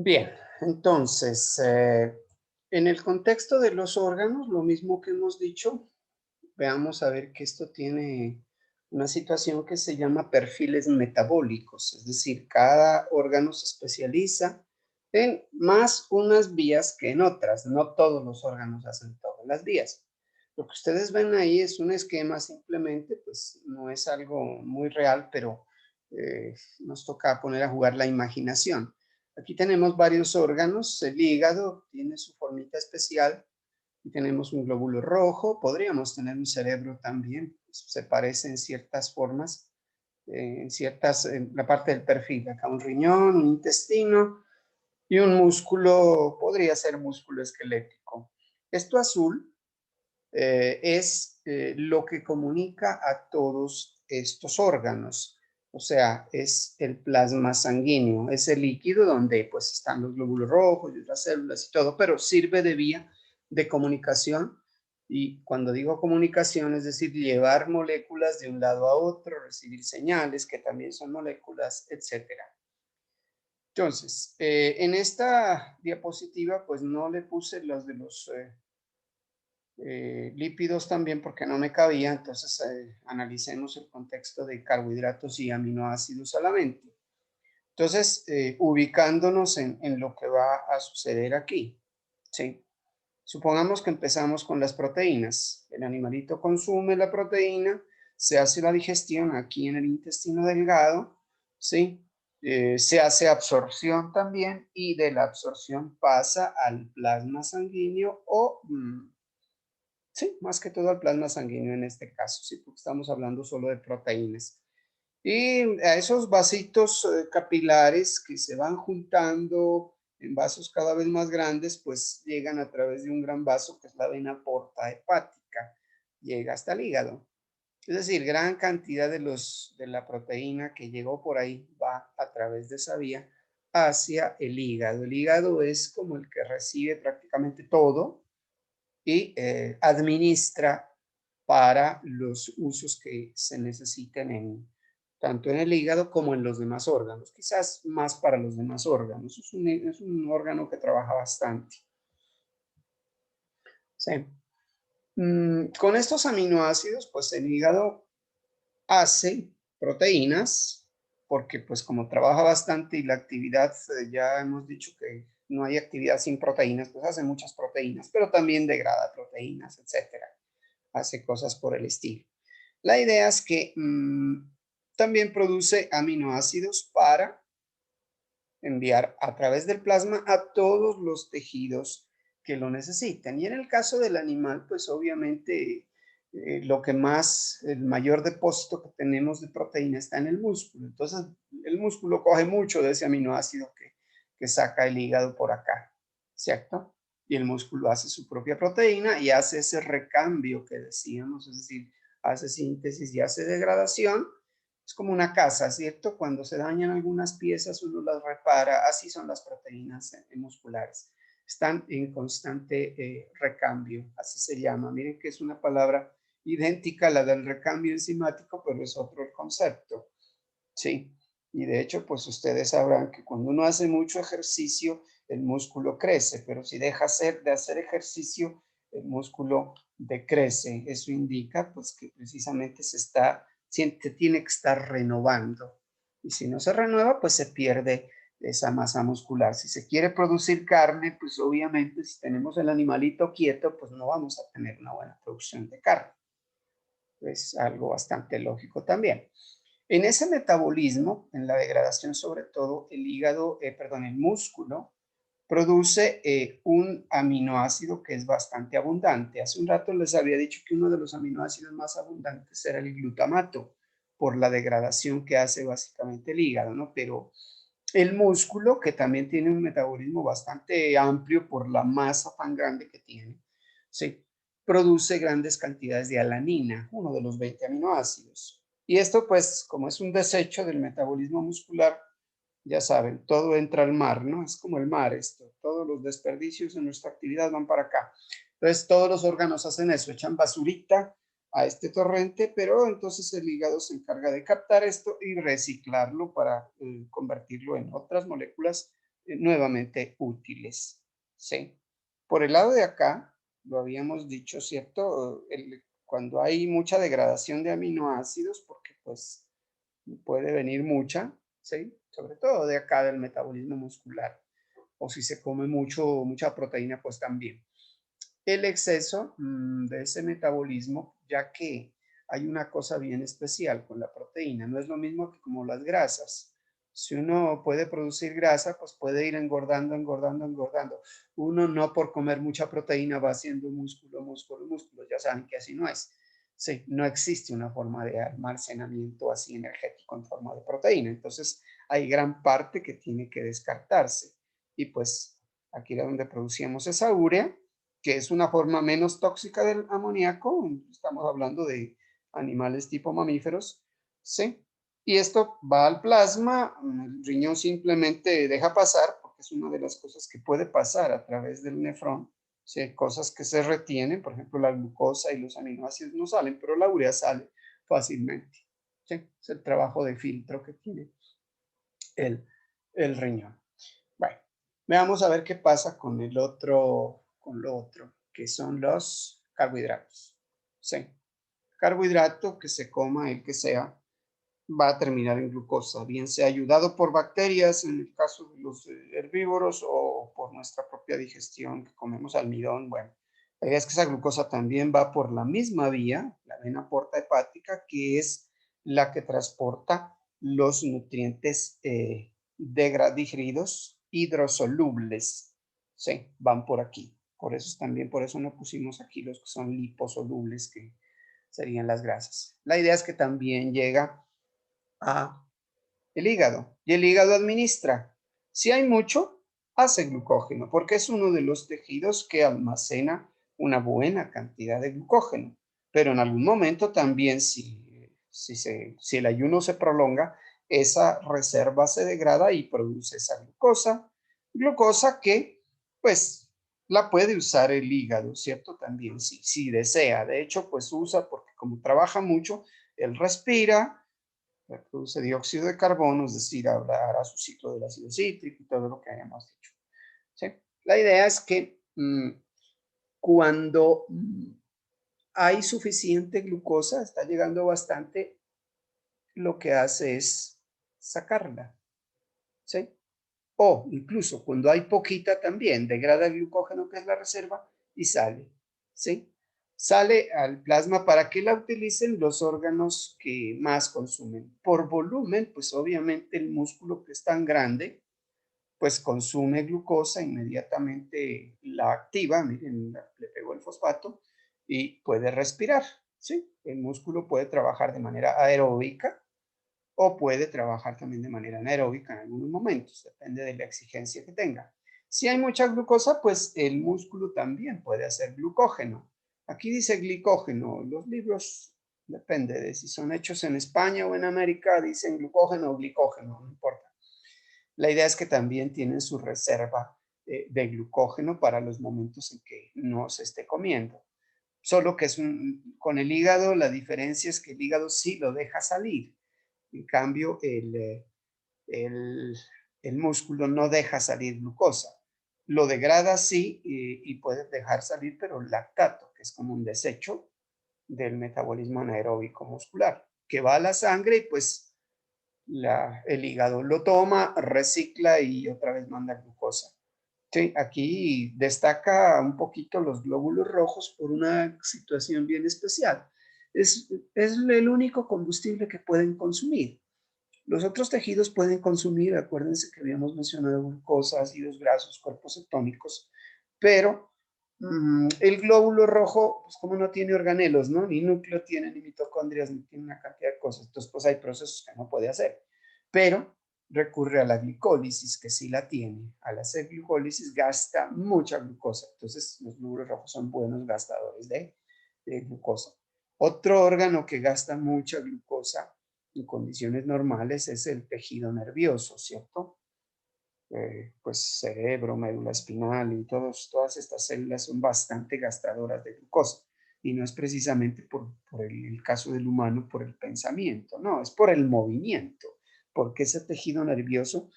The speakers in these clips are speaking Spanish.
Bien, entonces, en el contexto de los órganos, lo mismo que hemos dicho, veamos a ver que esto tiene una situación que se llama perfiles metabólicos, es decir, cada órgano se especializa en más unas vías que en otras, no todos los órganos hacen todas las vías. Lo que ustedes ven ahí es un esquema simplemente, pues no es algo muy real, pero nos toca poner a jugar la imaginación. Aquí tenemos varios órganos, el hígado tiene su formita especial, y tenemos un glóbulo rojo, podríamos tener un cerebro también, pues, se parece en ciertas formas, en la parte del perfil, acá un riñón, un intestino y un músculo, podría ser músculo esquelético. Esto azul es lo que comunica a todos estos órganos, o sea, es el plasma sanguíneo, es el líquido donde pues están los glóbulos rojos y las células y todo, pero sirve de vía de comunicación. Y cuando digo comunicación, es decir, llevar moléculas de un lado a otro, recibir señales que también son moléculas, etcétera. Entonces, en esta diapositiva, pues no le puse los de los lípidos también porque no me cabía, entonces analicemos el contexto de carbohidratos y aminoácidos solamente. Entonces, ubicándonos en lo que va a suceder aquí, ¿sí? Supongamos que empezamos con las proteínas. El animalito consume la proteína, se hace la digestión aquí en el intestino delgado, ¿sí? Se hace absorción también y de la absorción pasa al plasma sanguíneo o sí, más que todo al plasma sanguíneo en este caso, sí, porque estamos hablando solo de proteínas. Y a esos vasitos capilares que se van juntando en vasos cada vez más grandes, pues llegan a través de un gran vaso que es la vena porta hepática, llega hasta el hígado. Es decir, gran cantidad de la proteína que llegó por ahí va a través de esa vía hacia el hígado. El hígado es como el que recibe prácticamente todo, y administra para los usos que se necesiten tanto en el hígado como en los demás órganos, quizás más para los demás órganos. Es un órgano que trabaja bastante. Sí. Con estos aminoácidos, pues el hígado hace proteínas, porque pues como trabaja bastante y la actividad, ya hemos dicho que no hay actividad sin proteínas, pues hace muchas proteínas, pero también degrada proteínas, etcétera. Hace cosas por el estilo. La idea es que también produce aminoácidos para enviar a través del plasma a todos los tejidos que lo necesiten. Y en el caso del animal, pues obviamente lo que más, el mayor depósito que tenemos de proteína está en el músculo. Entonces, el músculo coge mucho de ese aminoácido que saca el hígado por acá, ¿cierto? Y el músculo hace su propia proteína y hace ese recambio que decíamos, es decir, hace síntesis y hace degradación. Es como una casa, ¿cierto? Cuando se dañan algunas piezas, uno las repara. Así son las proteínas musculares. Están en constante recambio, así se llama. Miren que es una palabra idéntica a la del recambio enzimático, pero es otro el concepto. Sí. Y de hecho, pues ustedes sabrán que cuando uno hace mucho ejercicio, el músculo crece, pero si deja de hacer ejercicio, el músculo decrece. Eso indica pues que precisamente se tiene que estar renovando. Y si no se renueva, pues se pierde esa masa muscular. Si se quiere producir carne, pues obviamente si tenemos el animalito quieto, pues no vamos a tener una buena producción de carne. Es algo bastante lógico también. En ese metabolismo, en la degradación sobre todo, el hígado, perdón, el músculo produce un aminoácido que es bastante abundante. Hace un rato les había dicho que uno de los aminoácidos más abundantes era el glutamato, por la degradación que hace básicamente el hígado, ¿no? Pero el músculo, que también tiene un metabolismo bastante amplio por la masa tan grande que tiene, sí, produce grandes cantidades de alanina, uno de los 20 aminoácidos. Y esto, pues, como es un desecho del metabolismo muscular, ya saben, todo entra al mar, ¿no? Es como el mar esto, todos los desperdicios en nuestra actividad van para acá. Entonces, todos los órganos hacen eso, echan basurita a este torrente, pero entonces el hígado se encarga de captar esto y reciclarlo para convertirlo en otras moléculas nuevamente útiles, ¿sí? Por el lado de acá, lo habíamos dicho, ¿cierto? Cuando hay mucha degradación de aminoácidos, porque pues puede venir mucha, ¿sí? Sobre todo de acá del metabolismo muscular, o si se come mucha proteína, pues también. El exceso de ese metabolismo, ya que hay una cosa bien especial con la proteína, no es lo mismo que como las grasas. Si uno puede producir grasa, pues puede ir engordando, engordando, engordando. Uno no por comer mucha proteína va haciendo músculo, músculo, músculo. Ya saben que así no es. Sí, no existe una forma de almacenamiento así energético en forma de proteína. Entonces, hay gran parte que tiene que descartarse. Y pues aquí era donde producíamos esa urea, que es una forma menos tóxica del amoníaco. Estamos hablando de animales tipo mamíferos, ¿sí? Y esto va al plasma, el riñón simplemente deja pasar, porque es una de las cosas que puede pasar a través del nefrón. Si hay cosas que se retienen, por ejemplo, la glucosa y los aminoácidos no salen, pero la urea sale fácilmente. ¿Sí? Es el trabajo de filtro que tiene el, el riñón. Bueno, veamos a ver qué pasa con con lo otro, que son los carbohidratos. Sí, carbohidrato que se coma el que sea, va a terminar en glucosa, bien sea ayudado por bacterias, en el caso de los herbívoros, o por nuestra propia digestión, que comemos almidón. Bueno, la idea es que esa glucosa también va por la misma vía, la vena porta hepática, que es la que transporta los nutrientes digeridos hidrosolubles. Sí, van por aquí. Por eso también, por eso no pusimos aquí los que son liposolubles, que serían las grasas. La idea es que también llega a el hígado, y el hígado administra. Si hay mucho, hace glucógeno, porque es uno de los tejidos que almacena una buena cantidad de glucógeno. Pero en algún momento también, si el ayuno se prolonga, esa reserva se degrada y produce esa glucosa que pues la puede usar el hígado, ¿cierto? También, si desea. De hecho, pues usa porque como trabaja mucho, él respira, produce dióxido de carbono, es decir, hará su ciclo del ácido cítrico y todo lo que hayamos dicho. ¿Sí? La idea es que cuando hay suficiente glucosa, está llegando bastante, lo que hace es sacarla. ¿Sí? O incluso cuando hay poquita también, degrada el glucógeno, que es la reserva, y sale. ¿Sí? Sale al plasma para que la utilicen los órganos que más consumen. Por volumen, pues obviamente el músculo, que es tan grande, pues consume glucosa, inmediatamente la activa, miren, le pegó el fosfato y puede respirar. ¿Sí? El músculo puede trabajar de manera aeróbica o puede trabajar también de manera anaeróbica en algunos momentos, depende de la exigencia que tenga. Si hay mucha glucosa, pues el músculo también puede hacer glucógeno. Aquí dice glicógeno, los libros, depende de si son hechos en España o en América, dicen glucógeno o glicógeno, no importa. La idea es que también tienen su reserva de glucógeno para los momentos en que no se esté comiendo. Solo que con el hígado, la diferencia es que el hígado sí lo deja salir. En cambio, el, el músculo no deja salir glucosa. Lo degrada sí y puede dejar salir, pero lactato, que es como un desecho del metabolismo anaeróbico muscular, que va a la sangre y pues el hígado lo toma, recicla y otra vez manda glucosa. Sí, aquí destaca un poquito los glóbulos rojos por una situación bien especial. Es el único combustible que pueden consumir. Los otros tejidos pueden consumir, acuérdense que habíamos mencionado glucosa, ácidos grasos, cuerpos cetónicos, pero el glóbulo rojo, pues como no tiene organelos, ¿no? Ni núcleo tiene, ni mitocondrias, ni tiene una cantidad de cosas. Entonces, pues hay procesos que no puede hacer. Pero recurre a la glicólisis, que sí la tiene. Al hacer glicólisis gasta mucha glucosa. Entonces, los glóbulos rojos son buenos gastadores de glucosa. Otro órgano que gasta mucha glucosa en condiciones normales es el tejido nervioso, ¿cierto? Pues cerebro, médula espinal y todas estas células son bastante gastadoras de glucosa. Y no es precisamente por el caso del humano, por el pensamiento, no, es por el movimiento, porque ese tejido nervioso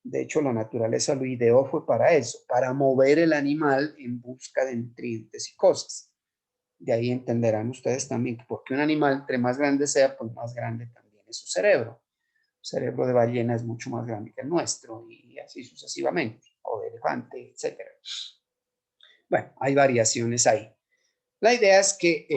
De hecho, la naturaleza lo ideó fue para eso, para mover el animal en busca de nutrientes y cosas. De ahí entenderán ustedes también que porque un animal, entre más grande sea, pues más grande también es su cerebro. El cerebro de ballena es mucho más grande que el nuestro y así sucesivamente, o de elefante, etcétera. Bueno, hay variaciones ahí. La idea es que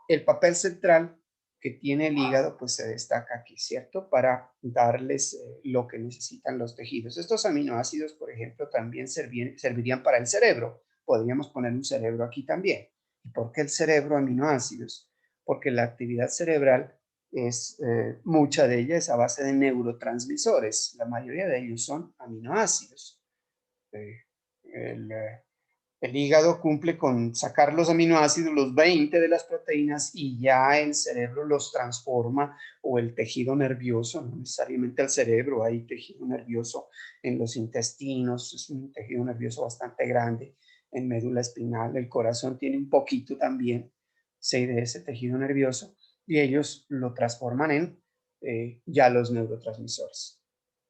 el papel central que tiene el hígado, pues se destaca aquí, ¿cierto? Para darles lo que necesitan los tejidos. Estos aminoácidos, por ejemplo, también servirían para el cerebro. Podríamos poner un cerebro aquí también. ¿Y por qué el cerebro aminoácidos? Porque la actividad cerebral es, mucha de ella es a base de neurotransmisores. La mayoría de ellos son aminoácidos. Eh, el, el hígado cumple con sacar los aminoácidos, los 20 de las proteínas, y ya el cerebro los transforma, o el tejido nervioso, no necesariamente el cerebro, hay tejido nervioso en los intestinos, es un tejido nervioso bastante grande, en médula espinal, el corazón tiene un poquito también, sí, de ese tejido nervioso, y ellos lo transforman en ya los neurotransmisores.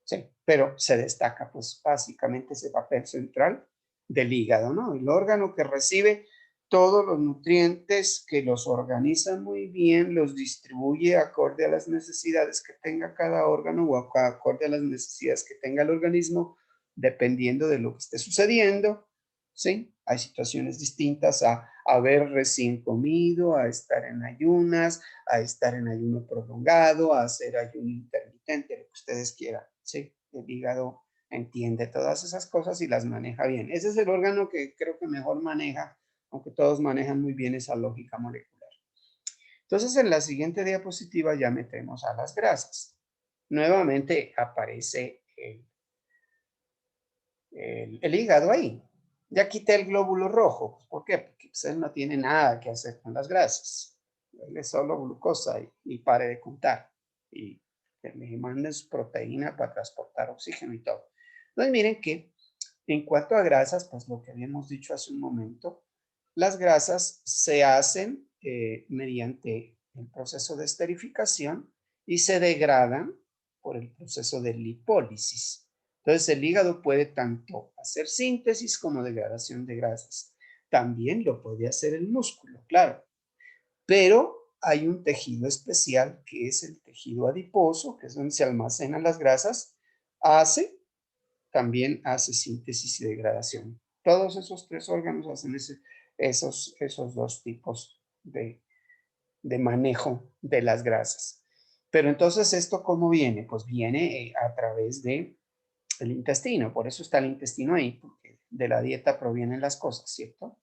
Sí, pero se destaca pues básicamente ese papel central del hígado, ¿no? El órgano que recibe todos los nutrientes, que los organiza muy bien, los distribuye acorde a las necesidades que tenga cada órgano o acorde a las necesidades que tenga el organismo, dependiendo de lo que esté sucediendo, ¿sí? Hay situaciones distintas a haber recién comido, a estar en ayunas, a estar en ayuno prolongado, a hacer ayuno intermitente, lo que ustedes quieran, ¿sí? El hígado entiende todas esas cosas y las maneja bien. Ese es el órgano que creo que mejor maneja, aunque todos manejan muy bien esa lógica molecular. Entonces, en la siguiente diapositiva ya metemos a las grasas. Nuevamente aparece el hígado ahí. Ya quité el glóbulo rojo. ¿Por qué? Porque pues, él no tiene nada que hacer con las grasas. Él es solo glucosa y pare de contar. Y que le manden su proteína para transportar oxígeno y todo. Entonces, miren que en cuanto a grasas, pues lo que habíamos dicho hace un momento, las grasas se hacen mediante el proceso de esterificación y se degradan por el proceso de lipólisis. Entonces el hígado puede tanto hacer síntesis como degradación de grasas. También lo puede hacer el músculo, claro. Pero hay un tejido especial que es el tejido adiposo, que es donde se almacenan las grasas, también hace síntesis y degradación. Todos esos tres órganos hacen esos dos tipos de manejo de las grasas. Pero entonces, ¿esto cómo viene? Pues viene a través del intestino, por eso está el intestino ahí, porque de la dieta provienen las cosas, ¿cierto?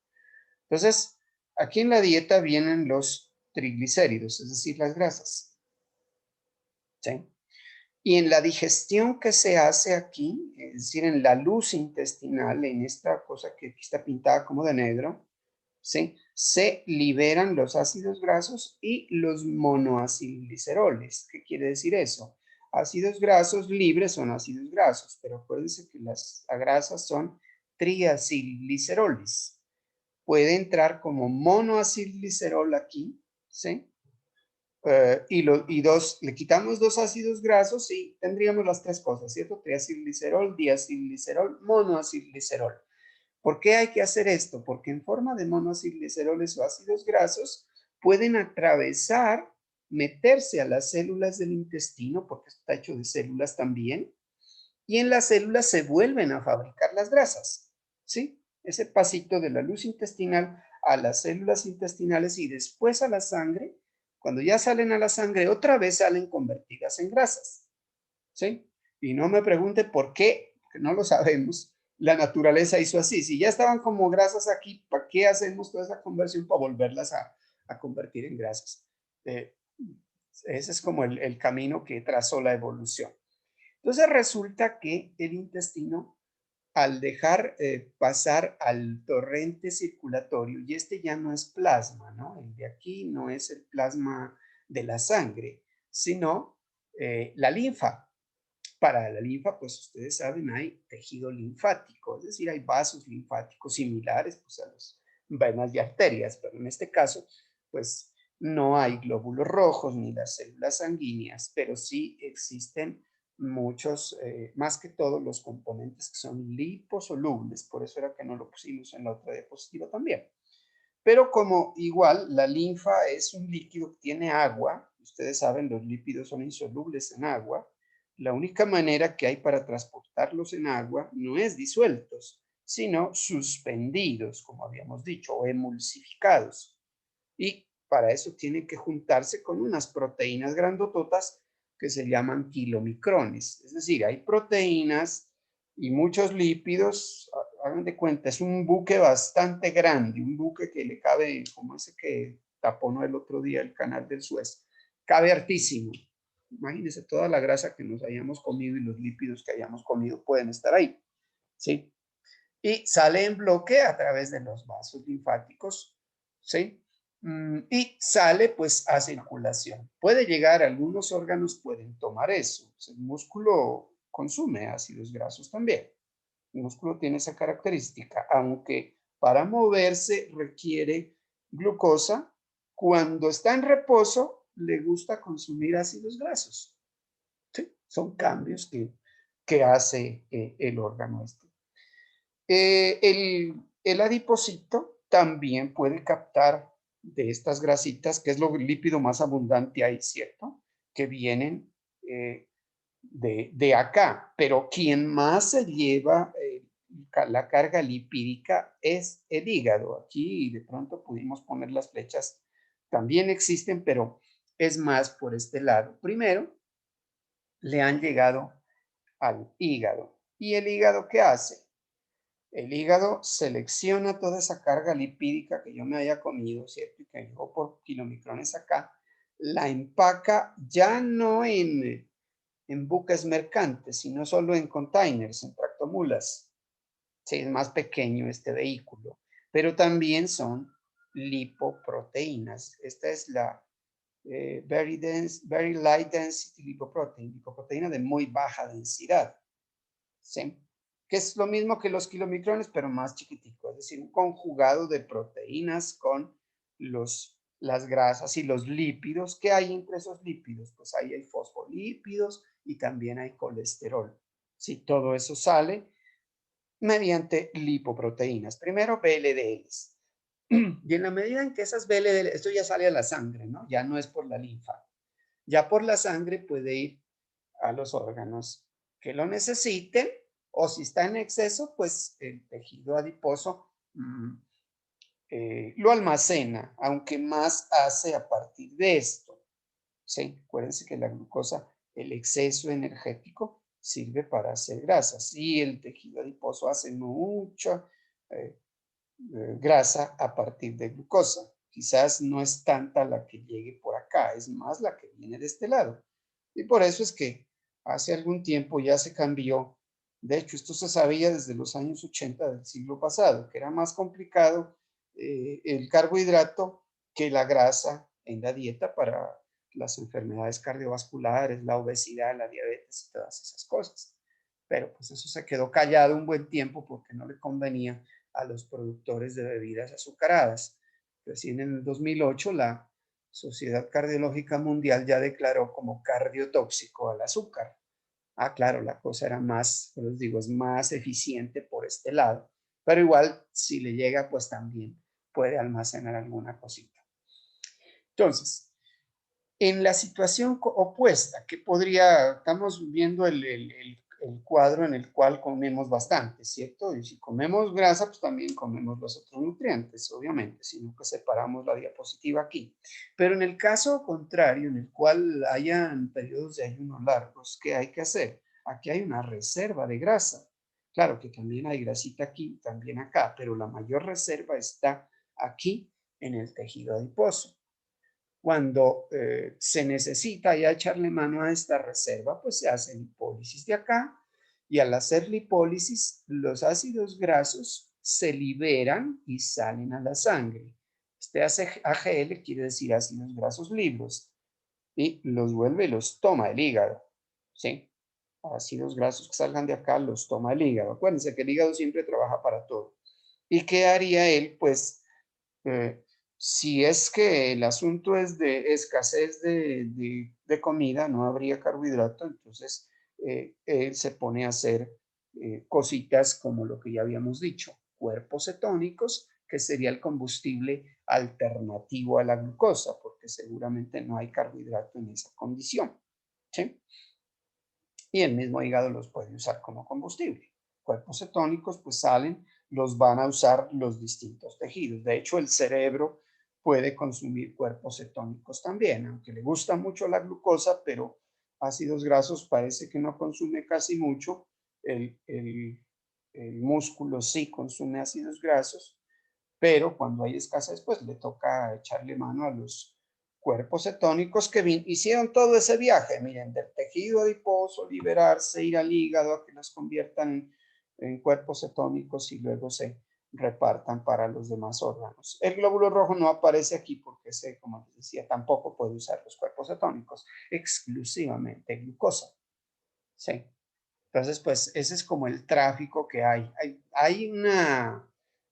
Entonces, aquí en la dieta vienen los triglicéridos, es decir, las grasas, ¿sí? Y en la digestión que se hace aquí, es decir, en la luz intestinal, en esta cosa que aquí está pintada como de negro, ¿sí? Se liberan los ácidos grasos y los monoacilgliceroles. ¿Qué quiere decir eso? Ácidos grasos libres son ácidos grasos, pero acuérdense que las grasas son triacilgliceroles. Puede entrar como monoacilglicerol aquí, ¿sí? Le quitamos dos ácidos grasos y tendríamos las tres cosas, ¿cierto? Triacilglicerol, diacilglicerol, monoacilglicerol. ¿Por qué hay que hacer esto? Porque en forma de monoacilgliceroles o ácidos grasos pueden atravesar, meterse a las células del intestino, porque está hecho de células también, y en las células se vuelven a fabricar las grasas, ¿sí? Ese pasito de la luz intestinal a las células intestinales y después a la sangre, cuando ya salen a la sangre, otra vez salen convertidas en grasas, ¿sí? Y no me pregunte por qué, porque no lo sabemos. La naturaleza hizo así. Si ya estaban como grasas aquí, ¿para qué hacemos toda esa conversión para volverlas a convertir en grasas? Ese es como el camino que trazó la evolución. Entonces resulta que el intestino, al dejar pasar al torrente circulatorio, y este ya no es plasma, ¿no? El de aquí no es el plasma de la sangre, sino la linfa. Para la linfa, pues ustedes saben, hay tejido linfático, es decir, hay vasos linfáticos similares pues, a las venas y arterias, pero en este caso, pues no hay glóbulos rojos ni las células sanguíneas, pero sí existen muchos, más que todos los componentes que son liposolubles, por eso era que no lo pusimos en la otra diapositiva también. Pero como igual la linfa es un líquido que tiene agua, ustedes saben, los lípidos son insolubles en agua, la única manera que hay para transportarlos en agua no es disueltos, sino suspendidos, como habíamos dicho, o emulsificados. Y para eso tiene que juntarse con unas proteínas grandototas que se llaman kilomicrones. Es decir, hay proteínas y muchos lípidos, hagan de cuenta, es un buque bastante grande, un buque que le cabe, como ese que tapó el otro día el canal del Suez, cabe hartísimo. Imagínense toda la grasa que nos hayamos comido y los lípidos que hayamos comido pueden estar ahí, ¿sí? Y sale en bloque a través de los vasos linfáticos, ¿sí? Y sale pues a circulación. Puede llegar, algunos órganos pueden tomar eso. El músculo consume ácidos grasos también. El músculo tiene esa característica, aunque para moverse requiere glucosa, cuando está en reposo le gusta consumir ácidos grasos. ¿Sí? Son cambios que hace el órgano este. El adipocito también puede captar de estas grasitas, que es lo lípido más abundante ahí, ¿cierto? Que vienen de acá, pero quien más se lleva la carga lipídica es el hígado. Aquí de pronto pudimos poner las flechas, también existen, pero es más por este lado. Primero, le han llegado al hígado. ¿Y el hígado qué hace? El hígado selecciona toda esa carga lipídica que yo me haya comido, ¿cierto? Y que llegó por kilomicrones acá, la empaca ya no en buques mercantes, sino solo en containers, en tractomulas. Sí, es más pequeño este vehículo, pero también son lipoproteínas. Esta es la very light density lipoprotein, lipoproteína de muy baja densidad. ¿Sí? Que es lo mismo que los kilomicrones, pero más chiquitico, es decir, un conjugado de proteínas con las grasas y los lípidos. ¿Qué hay entre esos lípidos? Pues ahí hay fosfolípidos y también hay colesterol. Si todo eso sale mediante lipoproteínas, primero VLDLs. Y en la medida en que esas VLDLs, esto ya sale a la sangre, ¿no? Ya no es por la linfa. Ya por la sangre puede ir a los órganos que lo necesiten, o si está en exceso, pues el tejido adiposo lo almacena, aunque más hace a partir de esto. ¿Sí? Acuérdense que la glucosa, el exceso energético, sirve para hacer grasas y el tejido adiposo hace mucha eh, grasa a partir de glucosa. Quizás no es tanta la que llegue por acá, es más la que viene de este lado. Y por eso es que hace algún tiempo ya se cambió. De hecho, esto se sabía desde los años 80 del siglo pasado, que era más complicado el carbohidrato que la grasa en la dieta para las enfermedades cardiovasculares, la obesidad, la diabetes y todas esas cosas. Pero pues eso se quedó callado un buen tiempo porque no le convenía a los productores de bebidas azucaradas. Recién en el 2008 la Sociedad Cardiológica Mundial ya declaró como cardiotóxico al azúcar. Ah, claro, la cosa era más, les digo, es más eficiente por este lado, pero igual si le llega, pues también puede almacenar alguna cosita. Entonces, en la situación opuesta, que podría, estamos viendo el cuadro en el cual comemos bastante, ¿cierto? Y si comemos grasa, pues también comemos los otros nutrientes, obviamente, sino que separamos la diapositiva aquí. Pero en el caso contrario, en el cual hayan periodos de ayuno largos, ¿qué hay que hacer? Aquí hay una reserva de grasa. Claro que también hay grasita aquí, también acá, pero la mayor reserva está aquí en el tejido adiposo. Cuando se necesita ya echarle mano a esta reserva, pues se hace lipólisis de acá y al hacer lipólisis, los ácidos grasos se liberan y salen a la sangre. Este AGL quiere decir ácidos grasos libres y los vuelve y los toma el hígado. ¿Sí? Ácidos grasos que salgan de acá los toma el hígado. Acuérdense que el hígado siempre trabaja para todo. ¿Y qué haría él? Pues eh, si es que el asunto es de escasez de comida, no habría carbohidrato, entonces él se pone a hacer cositas como lo que ya habíamos dicho, cuerpos cetónicos, que sería el combustible alternativo a la glucosa, porque seguramente no hay carbohidrato en esa condición, ¿sí? Y el mismo hígado los puede usar como combustible. Cuerpos cetónicos pues salen, los van a usar los distintos tejidos. De hecho, el cerebro puede consumir cuerpos cetónicos también, aunque le gusta mucho la glucosa, pero ácidos grasos parece que no consume casi mucho. El músculo sí consume ácidos grasos, pero cuando hay escasez, pues le toca echarle mano a los cuerpos cetónicos que hicieron todo ese viaje, miren, del tejido adiposo, liberarse, ir al hígado, a que los conviertan en cuerpos cetónicos y luego se repartan para los demás órganos. El glóbulo rojo no aparece aquí porque ese, como les decía, tampoco puede usar los cuerpos cetónicos, exclusivamente glucosa. Sí. Entonces, pues ese es como el tráfico que hay.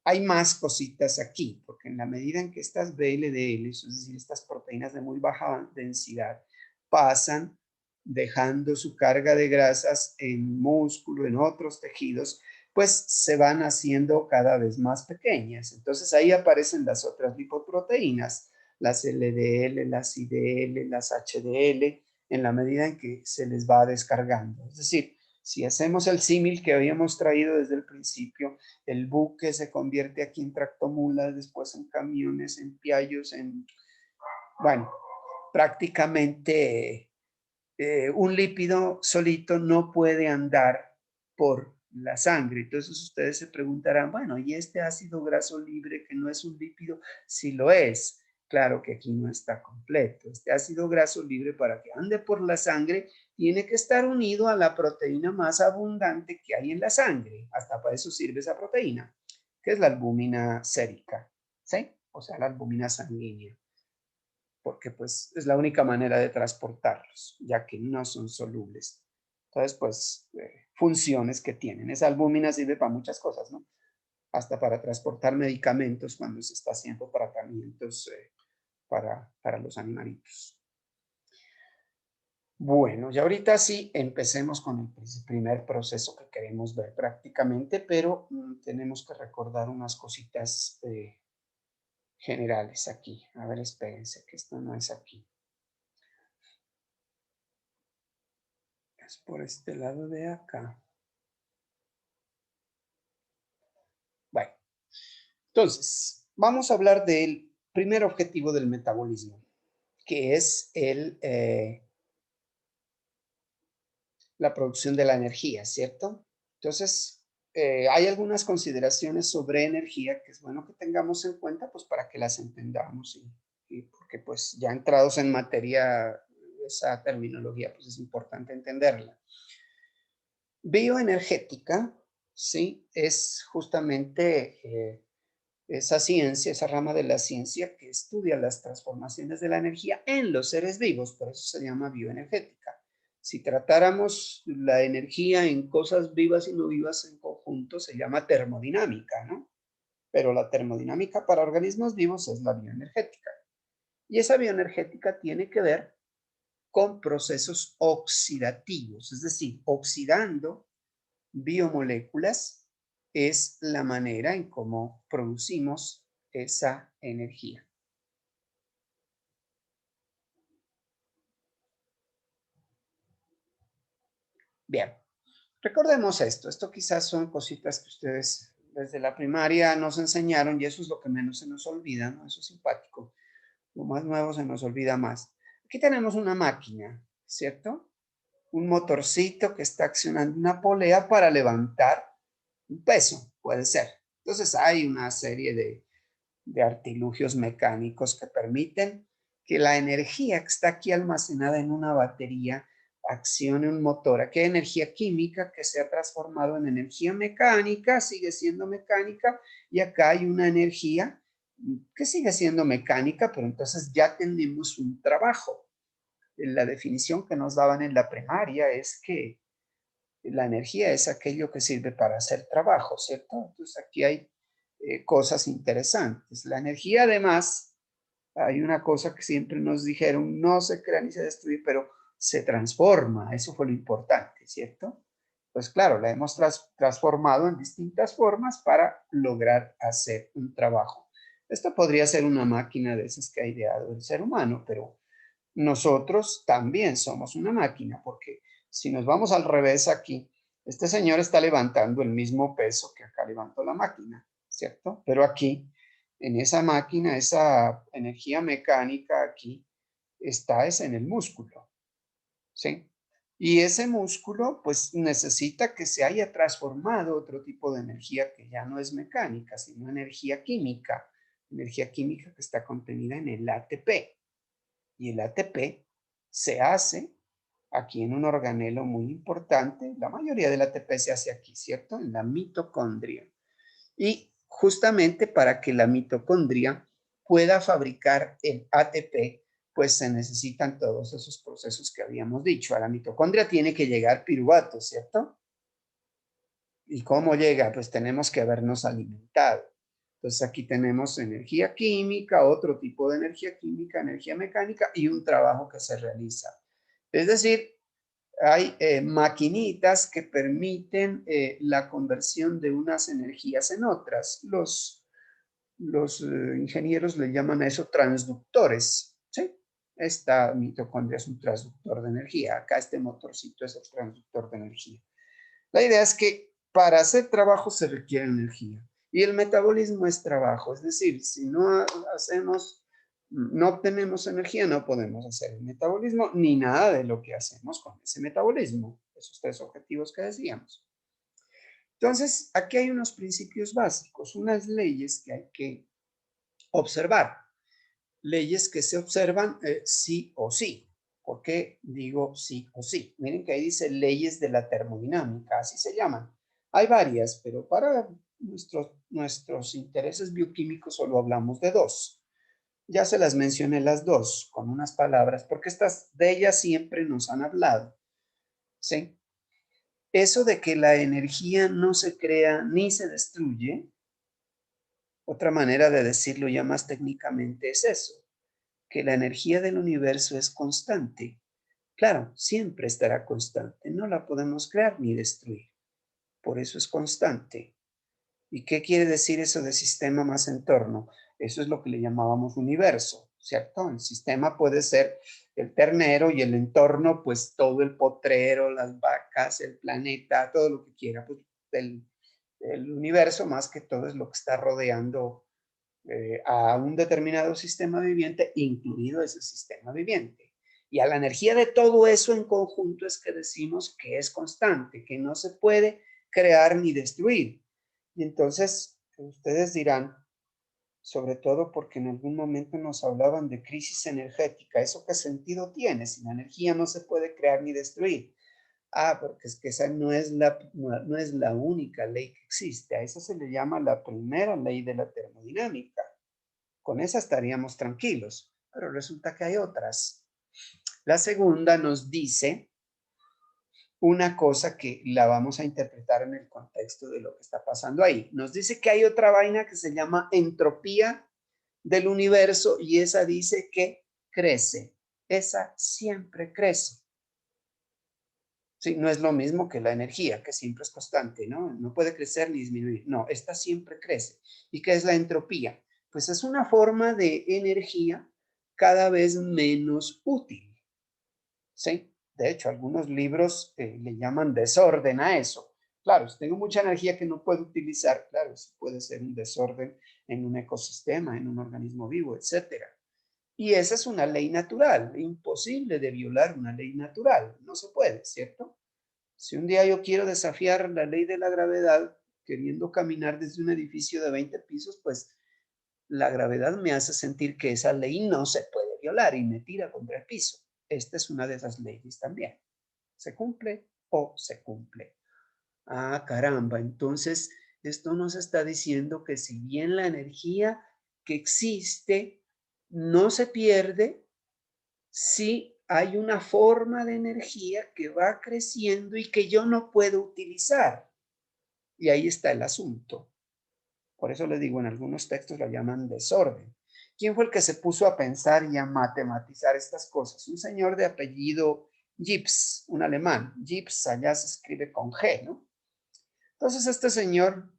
Hay más cositas aquí, porque en la medida en que estas VLDL, es decir, estas proteínas de muy baja densidad, pasan dejando su carga de grasas en músculo, en otros tejidos, pues se van haciendo cada vez más pequeñas. Entonces ahí aparecen las otras lipoproteínas, las LDL, las IDL, las HDL, en la medida en que se les va descargando. Es decir, si hacemos el símil que habíamos traído desde el principio, el buque se convierte aquí en tractomulas, después en camiones, en piallos, bueno, prácticamente un lípido solito no puede andar por la sangre. Entonces ustedes se preguntarán, bueno, ¿y este ácido graso libre que no es un lípido? Sí lo es. Claro que aquí no está completo. Este ácido graso libre, para que ande por la sangre, tiene que estar unido a la proteína más abundante que hay en la sangre. Hasta para eso sirve esa proteína, que es la albúmina sérica, ¿sí? O sea, la albúmina sanguínea, porque pues es la única manera de transportarlos, ya que no son solubles. Entonces, pues, funciones que tienen. Esa albúmina sirve para muchas cosas, ¿no? Hasta para transportar medicamentos cuando se está haciendo tratamientos para los animalitos. Bueno, y ahorita sí, empecemos con el primer proceso que queremos ver prácticamente, pero tenemos que recordar unas cositas generales aquí. A ver, espérense, que esto no es aquí. Es por este lado de acá. Bueno, entonces, vamos a hablar del primer objetivo del metabolismo, que es la producción de la energía, ¿cierto? Entonces, hay algunas consideraciones sobre energía que es bueno que tengamos en cuenta, pues para que las entendamos y porque pues ya entrados en materia, esa terminología, pues es importante entenderla. Bioenergética, ¿sí? Es justamente esa ciencia, esa rama de la ciencia que estudia las transformaciones de la energía en los seres vivos, por eso se llama bioenergética. Si tratáramos la energía en cosas vivas y no vivas en conjunto, se llama termodinámica, ¿no? Pero la termodinámica para organismos vivos es la bioenergética. Y esa bioenergética tiene que ver con procesos oxidativos, es decir, oxidando biomoléculas es la manera en cómo producimos esa energía. Bien, recordemos esto quizás son cositas que ustedes desde la primaria nos enseñaron y eso es lo que menos se nos olvida, ¿no? Eso es simpático. Lo más nuevo se nos olvida más. Aquí tenemos una máquina, ¿cierto? Un motorcito que está accionando una polea para levantar un peso, puede ser. Entonces hay una serie de artilugios mecánicos que permiten que la energía que está aquí almacenada en una batería accione un motor. Aquí hay energía química que se ha transformado en energía mecánica, sigue siendo mecánica, y acá hay una energía que sigue siendo mecánica, pero entonces ya tenemos un trabajo. La definición que nos daban en la primaria es que la energía es aquello que sirve para hacer trabajo, ¿cierto? Entonces aquí hay cosas interesantes. La energía, además, hay una cosa que siempre nos dijeron, no se crea ni se destruye, pero se transforma. Eso fue lo importante, ¿cierto? Pues claro, la hemos transformado en distintas formas para lograr hacer un trabajo. Esto podría ser una máquina de esas que ha ideado el ser humano, pero nosotros también somos una máquina, porque si nos vamos al revés aquí, este señor está levantando el mismo peso que acá levantó la máquina, ¿cierto? Pero aquí, en esa máquina, esa energía mecánica aquí está es en el músculo, ¿sí? Y ese músculo pues necesita que se haya transformado otro tipo de energía que ya no es mecánica, sino energía química que está contenida en el ATP. Y el ATP se hace aquí en un organelo muy importante. La mayoría del ATP se hace aquí, ¿cierto? En la mitocondria. Y justamente para que la mitocondria pueda fabricar el ATP, pues se necesitan todos esos procesos que habíamos dicho. A la mitocondria tiene que llegar piruvato, ¿cierto? ¿Y cómo llega? Pues tenemos que habernos alimentado. Entonces aquí tenemos energía química, otro tipo de energía química, energía mecánica y un trabajo que se realiza. Es decir, hay maquinitas que permiten la conversión de unas energías en otras. Los ingenieros le llaman a eso transductores, ¿sí? Esta mitocondria es un transductor de energía. Acá este motorcito es el transductor de energía. La idea es que para hacer trabajo se requiere energía y el metabolismo es trabajo, es decir, si no hacemos, no obtenemos energía, no podemos hacer el metabolismo ni nada de lo que hacemos con ese metabolismo, esos tres objetivos que decíamos. Entonces, aquí hay unos principios básicos, unas leyes que hay que observar, leyes que se observan sí o sí. ¿Por qué digo sí o sí? Miren que ahí dice leyes de la termodinámica, así se llaman. Hay varias, pero para nuestros intereses bioquímicos solo hablamos de dos. Ya se las mencioné las dos con unas palabras, porque de ellas siempre nos han hablado. ¿Sí? Eso de que la energía no se crea ni se destruye, otra manera de decirlo ya más técnicamente es eso, que la energía del universo es constante. Claro, siempre estará constante, no la podemos crear ni destruir. Por eso es constante. ¿Y qué quiere decir eso de sistema más entorno? Eso es lo que le llamábamos universo, ¿cierto? El sistema puede ser el ternero y el entorno, pues todo el potrero, las vacas, el planeta, todo lo que quiera. Pues el universo más que todo es lo que está rodeando a un determinado sistema viviente, incluido ese sistema viviente. Y a la energía de todo eso en conjunto es que decimos que es constante, que no se puede crear ni destruir. Y entonces ustedes dirán, sobre todo porque en algún momento nos hablaban de crisis energética, ¿eso qué sentido tiene si la energía no se puede crear ni destruir? Ah, porque es que esa no es la única ley que existe, a eso se le llama la primera ley de la termodinámica. Con esa estaríamos tranquilos, pero resulta que hay otras. La segunda nos dice una cosa que la vamos a interpretar en el contexto de lo que está pasando ahí. Nos dice que hay otra vaina que se llama entropía del universo y esa dice que crece. Esa siempre crece. Sí, no es lo mismo que la energía, que siempre es constante, ¿no? No puede crecer ni disminuir. No, esta siempre crece. ¿Y qué es la entropía? Pues es una forma de energía cada vez menos útil. ¿Sí? De hecho, algunos libros le llaman desorden a eso. Claro, si tengo mucha energía que no puedo utilizar, claro, eso puede ser un desorden en un ecosistema, en un organismo vivo, etcétera. Y esa es una ley natural, imposible de violar una ley natural, no se puede, ¿cierto? Si un día yo quiero desafiar la ley de la gravedad, queriendo caminar desde un edificio de 20 pisos, pues la gravedad me hace sentir que esa ley no se puede violar y me tira contra el piso. Esta es una de esas leyes también. ¿Se cumple o se cumple? Ah, caramba, entonces esto nos está diciendo que si bien la energía que existe no se pierde, sí hay una forma de energía que va creciendo y que yo no puedo utilizar. Y ahí está el asunto. Por eso les digo, en algunos textos la llaman desorden. ¿Quién fue el que se puso a pensar y a matematizar estas cosas? Un señor de apellido Gibbs, un alemán. Gibbs allá se escribe con G, ¿no? Entonces este señor,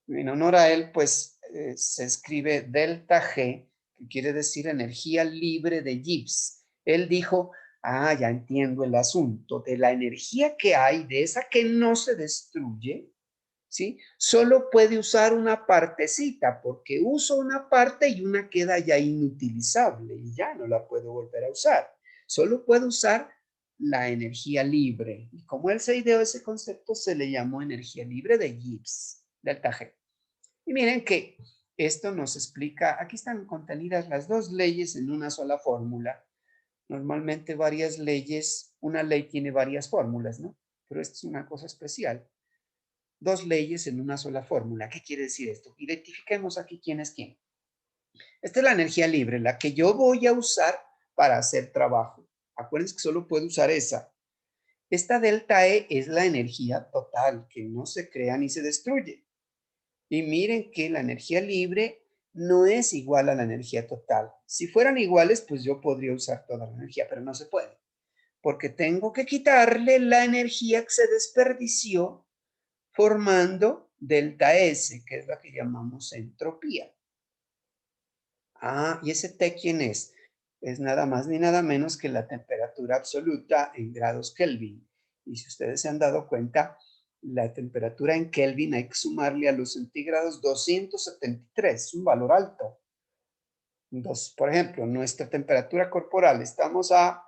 en honor a él, pues se escribe delta G, que quiere decir energía libre de Gibbs. Él dijo, ya entiendo el asunto, de la energía que hay, de esa que no se destruye, ¿sí? Solo puede usar una partecita, porque uso una parte y una queda ya inutilizable y ya no la puedo volver a usar. Solo puedo usar la energía libre. Y como él se ideó ese concepto, se le llamó energía libre de Gibbs, delta G. Y miren que esto nos explica, aquí están contenidas las dos leyes en una sola fórmula. Normalmente varias leyes, una ley tiene varias fórmulas, ¿no? Pero esta es una cosa especial. Dos leyes en una sola fórmula. ¿Qué quiere decir esto? Identifiquemos aquí quién es quién. Esta es la energía libre, la que yo voy a usar para hacer trabajo. Acuérdense que solo puedo usar esa. Esta delta E es la energía total, que no se crea ni se destruye. Y miren que la energía libre no es igual a la energía total. Si fueran iguales, pues yo podría usar toda la energía, pero no se puede. Porque tengo que quitarle la energía que se desperdició formando delta S, que es la que llamamos entropía. ¿Y ese T quién es? Es nada más ni nada menos que la temperatura absoluta en grados Kelvin. Y si ustedes se han dado cuenta, la temperatura en Kelvin hay que sumarle a los centígrados 273, un valor alto. Entonces, por ejemplo, nuestra temperatura corporal, estamos a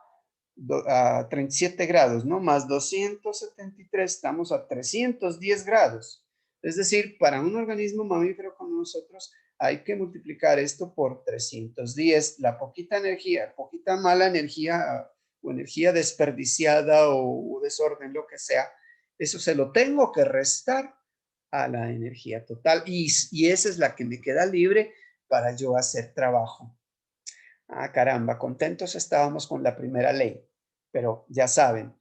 37 grados, ¿no? Más 273, estamos a 310 grados. Es decir, para un organismo mamífero como nosotros, hay que multiplicar esto por 310. La poquita energía, poquita mala energía o energía desperdiciada o desorden, lo que sea, eso se lo tengo que restar a la energía total y esa es la que me queda libre para yo hacer trabajo. Caramba, contentos estábamos con la primera ley, pero ya saben,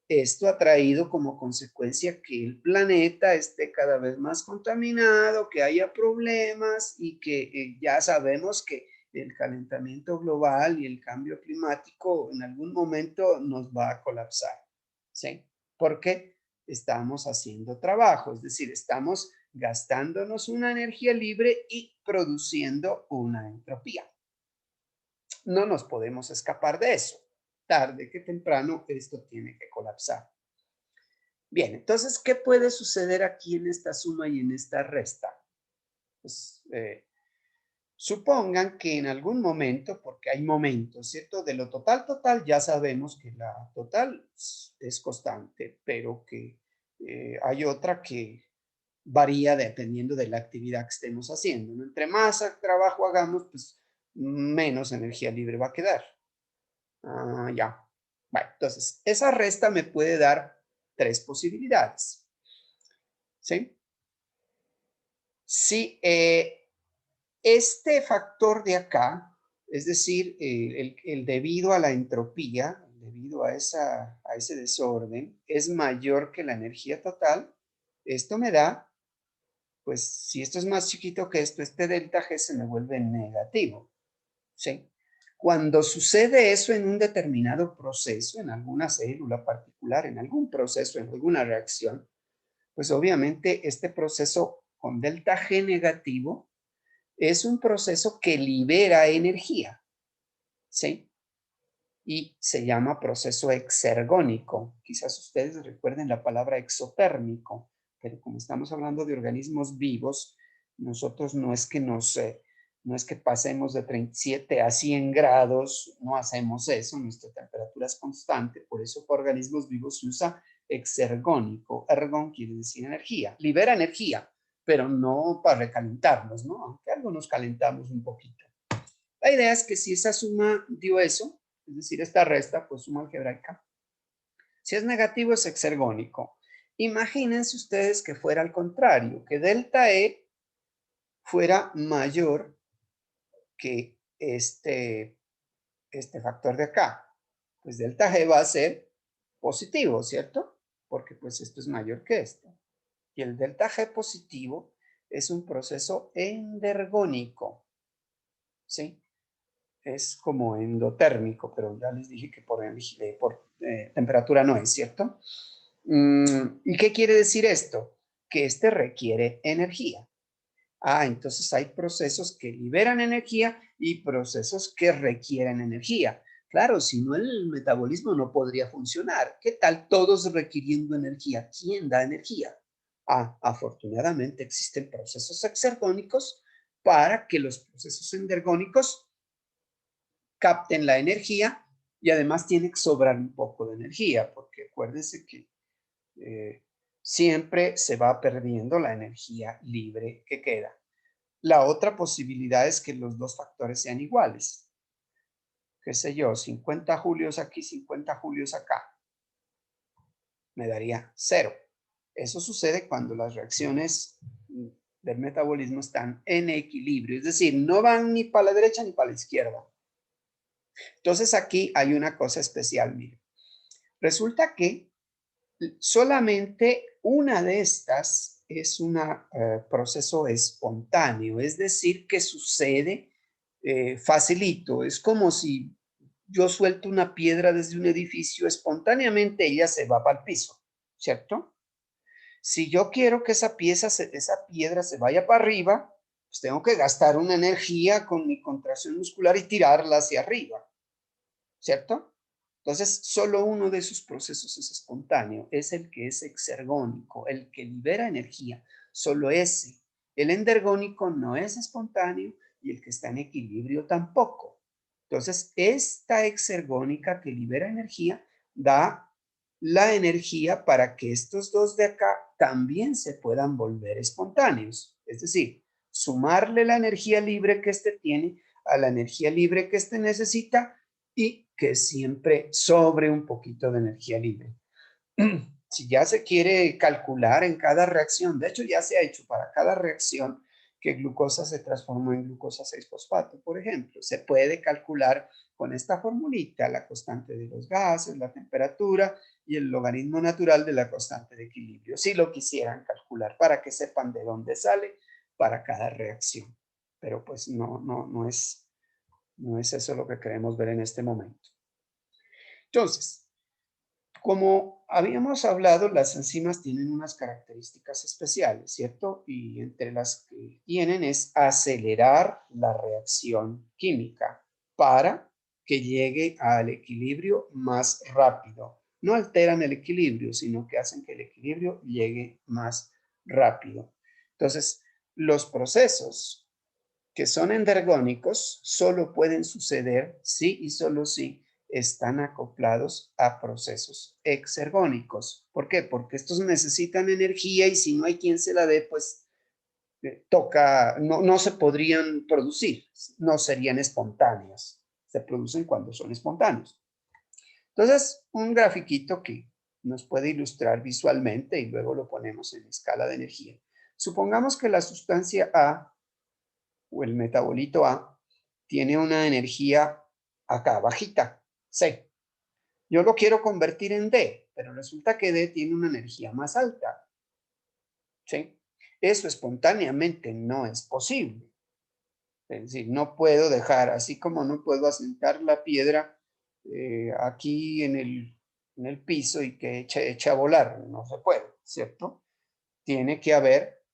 esto ha traído como consecuencia que el planeta esté cada vez más contaminado, que haya problemas y que ya sabemos que el calentamiento global y el cambio climático en algún momento nos va a colapsar, ¿sí? Porque estamos haciendo trabajo, es decir, estamos gastándonos una energía libre y produciendo una entropía. No nos podemos escapar de eso. Tarde que temprano esto tiene que colapsar. Bien, entonces, ¿qué puede suceder aquí en esta suma y en esta resta? Pues supongan que en algún momento, porque hay momentos, ¿cierto? De lo total, ya sabemos que la total es constante, pero que hay otra que varía dependiendo de la actividad que estemos haciendo, ¿no? Entre más trabajo hagamos, pues menos energía libre va a quedar. Ya. Bueno, entonces, esa resta me puede dar tres posibilidades. ¿Sí? Si este factor de acá, es decir, el debido a la entropía, debido a ese desorden, es mayor que la energía total, esto me da, pues si esto es más chiquito que esto, este delta G se me vuelve negativo. ¿Sí? Cuando sucede eso en un determinado proceso, en alguna célula particular, en algún proceso, en alguna reacción, pues obviamente este proceso con delta G negativo es un proceso que libera energía, ¿sí? Y se llama proceso exergónico. Quizás ustedes recuerden la palabra exotérmico, pero como estamos hablando de organismos vivos, nosotros no es que no es que pasemos de 37 a 100 grados, no hacemos eso, nuestra temperatura es constante, por eso para organismos vivos se usa exergónico. Ergon quiere decir energía, libera energía, pero no para recalentarnos, ¿no? Aunque algo nos calentamos un poquito. La idea es que si esa suma dio eso, es decir, esta resta, pues suma algebraica. Si es negativo, es exergónico. Imagínense ustedes que fuera al contrario, que delta E fuera mayor que este factor de acá. Pues delta G va a ser positivo, ¿cierto? Porque pues esto es mayor que esto. Y el delta G positivo es un proceso endergónico, ¿sí? es como endotérmico, pero ya les dije que por temperatura no es, ¿cierto? ¿Y qué quiere decir esto? Que este requiere energía. Entonces hay procesos que liberan energía y procesos que requieren energía. Claro, si no el metabolismo no podría funcionar. ¿Qué tal todos requiriendo energía? ¿Quién da energía? Afortunadamente existen procesos exergónicos para que los procesos endergónicos capten la energía y además tiene que sobrar un poco de energía, porque acuérdense que siempre se va perdiendo la energía libre que queda. La otra posibilidad es que los dos factores sean iguales. Qué sé yo, 50 julios aquí, 50 julios acá. Me daría 0. Eso sucede cuando las reacciones del metabolismo están en equilibrio, es decir, no van ni para la derecha ni para la izquierda. Entonces aquí hay una cosa especial, mire. Resulta que solamente una de estas es un proceso espontáneo, es decir, que sucede facilito. Es como si yo suelto una piedra desde un edificio, espontáneamente ella se va para el piso, ¿cierto? Si yo quiero que esa piedra se vaya para arriba, pues tengo que gastar una energía con mi contracción muscular y tirarla hacia arriba, ¿cierto? Entonces, solo uno de esos procesos es espontáneo, es el que es exergónico, el que libera energía, solo ese. El endergónico no es espontáneo y el que está en equilibrio tampoco. Entonces, esta exergónica que libera energía da la energía para que estos dos de acá también se puedan volver espontáneos. Es decir, sumarle la energía libre que este tiene a la energía libre que este necesita y que siempre sobre un poquito de energía libre. Si ya se quiere calcular en cada reacción, de hecho ya se ha hecho para cada reacción que glucosa se transformó en glucosa 6-fosfato, por ejemplo, se puede calcular con esta formulita la constante de los gases, la temperatura y el logaritmo natural de la constante de equilibrio, si lo quisieran calcular para que sepan de dónde sale para cada reacción. Pero pues no es eso lo que queremos ver en este momento. Entonces, como habíamos hablado, las enzimas tienen unas características especiales, ¿cierto? Y entre las que tienen es acelerar la reacción química para que llegue al equilibrio más rápido. No alteran el equilibrio, sino que hacen que el equilibrio llegue más rápido. Entonces, los procesos que son endergónicos solo pueden suceder si y solo si están acoplados a procesos exergónicos. ¿Por qué? Porque estos necesitan energía y si no hay quien se la dé, pues no se podrían producir, no serían espontáneos. Se producen cuando son espontáneos. Entonces, un grafiquito que nos puede ilustrar visualmente y luego lo ponemos en escala de energía. Supongamos que la sustancia A o el metabolito A tiene una energía acá, bajita, C. Yo lo quiero convertir en D, pero resulta que D tiene una energía más alta. ¿Sí? Eso espontáneamente no es posible. Es decir, no puedo dejar, así como no puedo asentar la piedra aquí en el piso y que eche a volar, no se puede, ¿cierto? Tiene que haber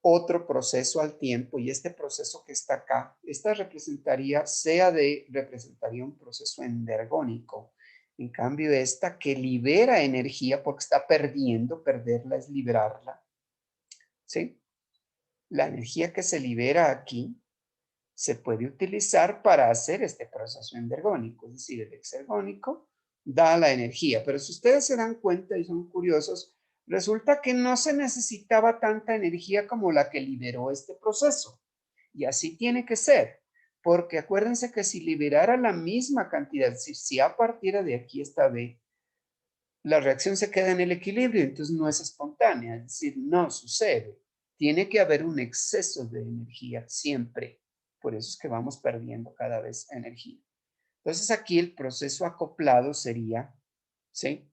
otro proceso al tiempo y este proceso que está acá, esta representaría, representaría un proceso endergónico. En cambio, esta que libera energía porque está perderla es liberarla. ¿Sí? La energía que se libera aquí se puede utilizar para hacer este proceso endergónico, es decir, el exergónico da la energía. Pero si ustedes se dan cuenta y son curiosos, resulta que no se necesitaba tanta energía como la que liberó este proceso. Y así tiene que ser, porque acuérdense que si liberara la misma cantidad, es decir, si a partir de aquí está B, la reacción se queda en el equilibrio, entonces no es espontánea, es decir, no sucede. Tiene que haber un exceso de energía siempre. Por eso es que vamos perdiendo cada vez energía. Entonces aquí el proceso acoplado sería, ¿sí?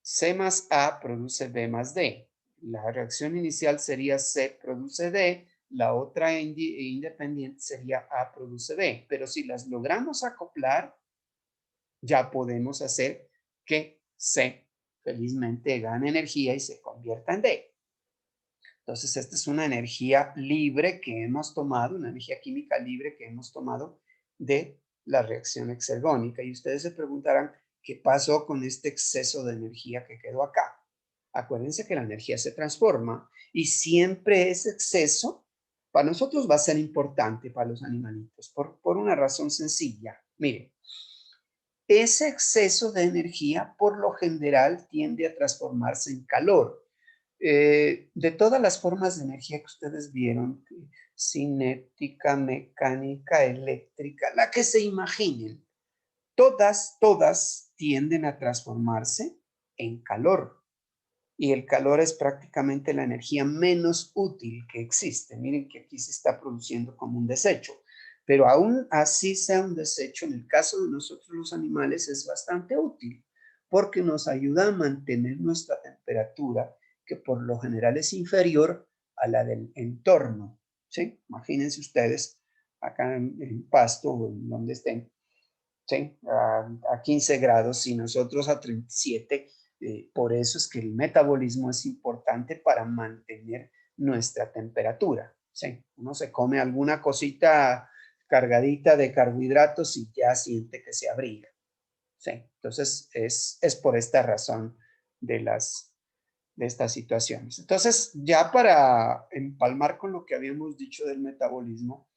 C más A produce B más D. La reacción inicial sería C produce D, la otra independiente sería A produce B. Pero si las logramos acoplar, ya podemos hacer que C felizmente gane energía y se convierta en D. Entonces, esta es una energía libre que hemos tomado, una energía química libre que hemos tomado de la reacción exergónica. Y ustedes se preguntarán, ¿qué pasó con este exceso de energía que quedó acá? Acuérdense que la energía se transforma y siempre ese exceso para nosotros va a ser importante para los animalitos por una razón sencilla. Miren, ese exceso de energía por lo general tiende a transformarse en calor. De todas las formas de energía que ustedes vieron, cinética, mecánica, eléctrica, la que se imaginen, todas tienden a transformarse en calor. Y el calor es prácticamente la energía menos útil que existe. Miren que aquí se está produciendo como un desecho. Pero aún así sea un desecho, en el caso de nosotros los animales es bastante útil porque nos ayuda a mantener nuestra temperatura, que por lo general es inferior a la del entorno. ¿Sí? Imagínense ustedes acá en Pasto o en donde estén, ¿sí? A 15 grados y nosotros a 37. Por eso es que el metabolismo es importante para mantener nuestra temperatura. ¿Sí? Uno se come alguna cosita cargadita de carbohidratos y ya siente que se abriga. ¿Sí? Entonces, es por esta razón de estas situaciones. Entonces, ya para empalmar con lo que habíamos dicho del metabolismo,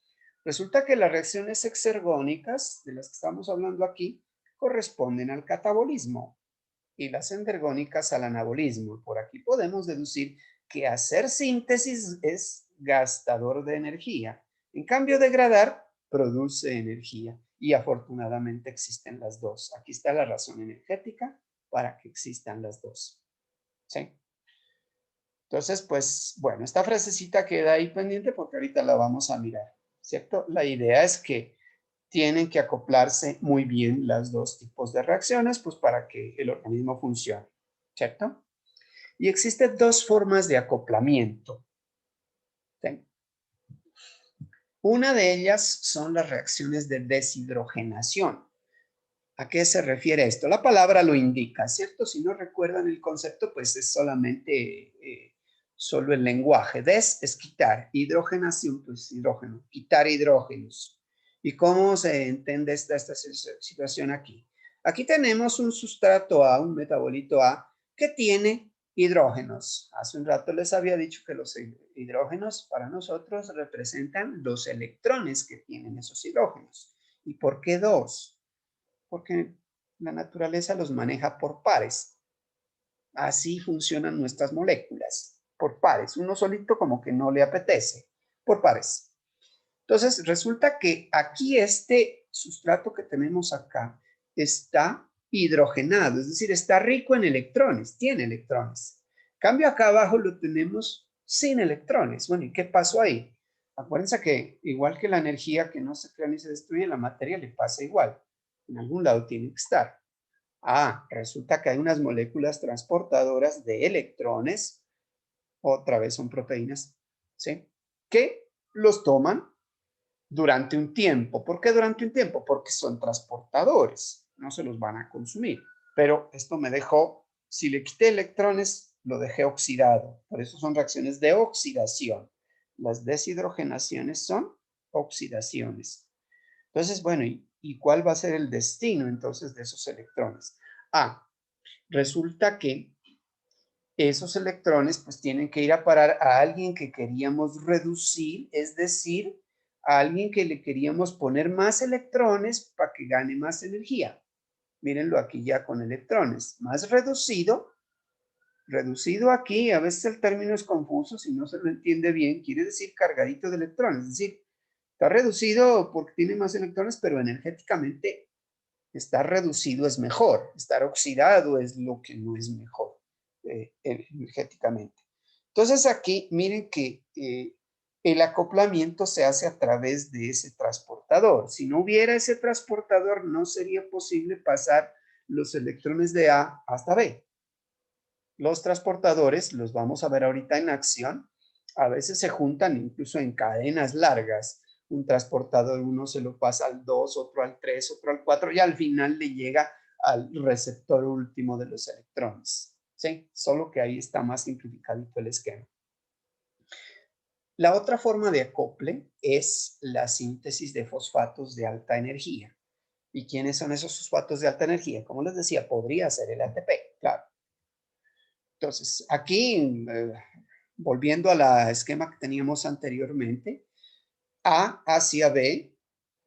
resulta que las reacciones exergónicas, de las que estamos hablando aquí, corresponden al catabolismo y las endergónicas al anabolismo. Por aquí podemos deducir que hacer síntesis es gastador de energía. En cambio, degradar produce energía y afortunadamente existen las dos. Aquí está la razón energética para que existan las dos. ¿Sí? Entonces, pues, bueno, esta frasecita queda ahí pendiente porque ahorita la vamos a mirar, ¿cierto? La idea es que tienen que acoplarse muy bien las dos tipos de reacciones, pues para que el organismo funcione, ¿cierto? Y existen dos formas de acoplamiento. ¿Sí? Una de ellas son las reacciones de deshidrogenación. ¿A qué se refiere esto? La palabra lo indica, ¿cierto? Si no recuerdan el concepto, pues es solamente solo el lenguaje. Des es quitar, hidrogenación, pues hidrógeno, quitar hidrógenos. ¿Y cómo se entiende esta situación aquí? Aquí tenemos un sustrato A, un metabolito A, que tiene hidrógenos. Hace un rato les había dicho que los hidrógenos para nosotros representan los electrones que tienen esos hidrógenos. ¿Y por qué dos? Porque la naturaleza los maneja por pares. Así funcionan nuestras moléculas, por pares. Uno solito como que no le apetece, por pares. Entonces, resulta que aquí este sustrato que tenemos acá está hidrogenado, es decir, está rico en electrones, tiene electrones. En cambio, acá abajo lo tenemos sin electrones. Bueno, ¿y qué pasó ahí? Acuérdense que igual que la energía que no se crea ni se destruye, la materia le pasa igual. En algún lado tiene que estar. Resulta que hay unas moléculas transportadoras de electrones, otra vez son proteínas, ¿sí? Que los toman durante un tiempo. ¿Por qué durante un tiempo? Porque son transportadores, no se los van a consumir. Pero esto me dejó, si le quité electrones, lo dejé oxidado. Por eso son reacciones de oxidación. Las deshidrogenaciones son oxidaciones. Entonces, bueno, ¿y cuál va a ser el destino entonces de esos electrones? Resulta que esos electrones pues tienen que ir a parar a alguien que queríamos reducir, es decir, a alguien que le queríamos poner más electrones para que gane más energía. Mírenlo aquí ya con electrones. Más reducido, reducido aquí, a veces el término es confuso, si no se lo entiende bien, quiere decir cargadito de electrones, es decir, está reducido porque tiene más electrones, pero energéticamente estar reducido es mejor, estar oxidado es lo que no es mejor energéticamente. Entonces aquí miren que el acoplamiento se hace a través de ese transportador. Si no hubiera ese transportador, no sería posible pasar los electrones de A hasta B. Los transportadores, los vamos a ver ahorita en acción, A veces se juntan incluso en cadenas largas. Un transportador, uno se lo pasa al 2, otro al 3, otro al 4 y al final le llega al receptor último de los electrones. ¿Sí? Solo que ahí está más simplificadito el esquema. La otra forma de acople es la síntesis de fosfatos de alta energía. ¿Y quiénes son esos fosfatos de alta energía? Como les decía, podría ser el ATP, claro. Entonces, aquí, volviendo al esquema que teníamos anteriormente, A hacia B,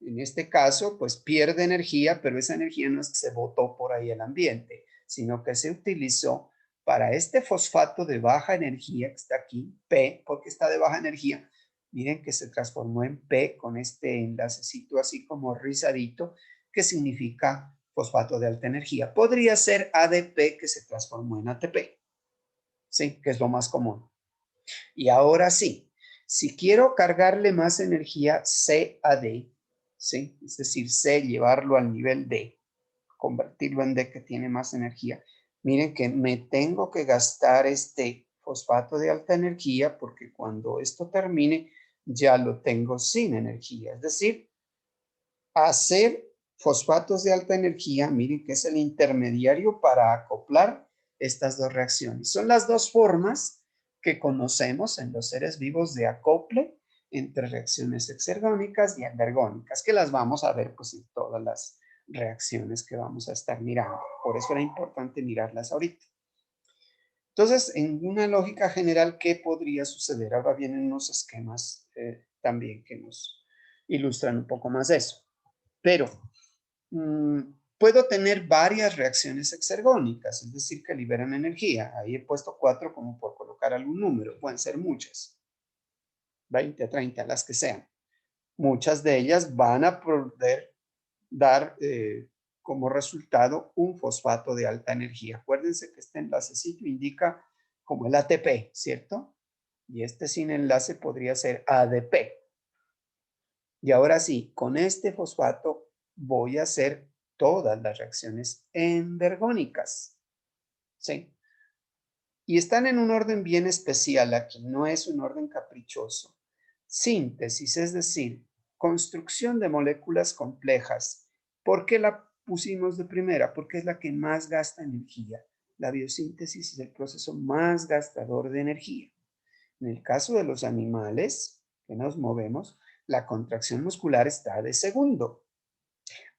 en este caso, pues pierde energía, pero esa energía no es que se botó por ahí al ambiente, sino que se utilizó para este fosfato de baja energía que está aquí, P, porque está de baja energía. Miren que se transformó en P con este enlacecito así como rizadito, que significa fosfato de alta energía. Podría ser ADP que se transformó en ATP, ¿sí? Que es lo más común. Y ahora sí, si quiero cargarle más energía C a D, ¿sí? Es decir, C llevarlo al nivel D, convertirlo en D que tiene más energía. Miren que me tengo que gastar este fosfato de alta energía porque cuando esto termine ya lo tengo sin energía. Es decir, hacer fosfatos de alta energía, miren que es el intermediario para acoplar estas dos reacciones. Son las dos formas que conocemos en los seres vivos de acople entre reacciones exergónicas y endergónicas, que las vamos a ver pues en todas las reacciones que vamos a estar mirando. Por eso era importante mirarlas ahorita. Entonces, en una lógica general, ¿qué podría suceder? Ahora vienen unos esquemas también que nos ilustran un poco más eso. Pero puedo tener varias reacciones exergónicas, es decir, que liberan energía. Ahí he puesto 4 como por colocar algún número. Pueden ser muchas, 20, 30, las que sean. Muchas de ellas van a poder dar como resultado un fosfato de alta energía. Acuérdense que este enlacecito indica como el ATP, ¿cierto? Y este sin enlace podría ser ADP. Y ahora sí, con este fosfato voy a hacer todas las reacciones endergónicas. ¿Sí? Y están en un orden bien especial aquí, no es un orden caprichoso. Síntesis, es decir, construcción de moléculas complejas. ¿Por qué la pusimos de primera? Porque es la que más gasta energía. La biosíntesis es el proceso más gastador de energía. En el caso de los animales que nos movemos, la contracción muscular está de segundo.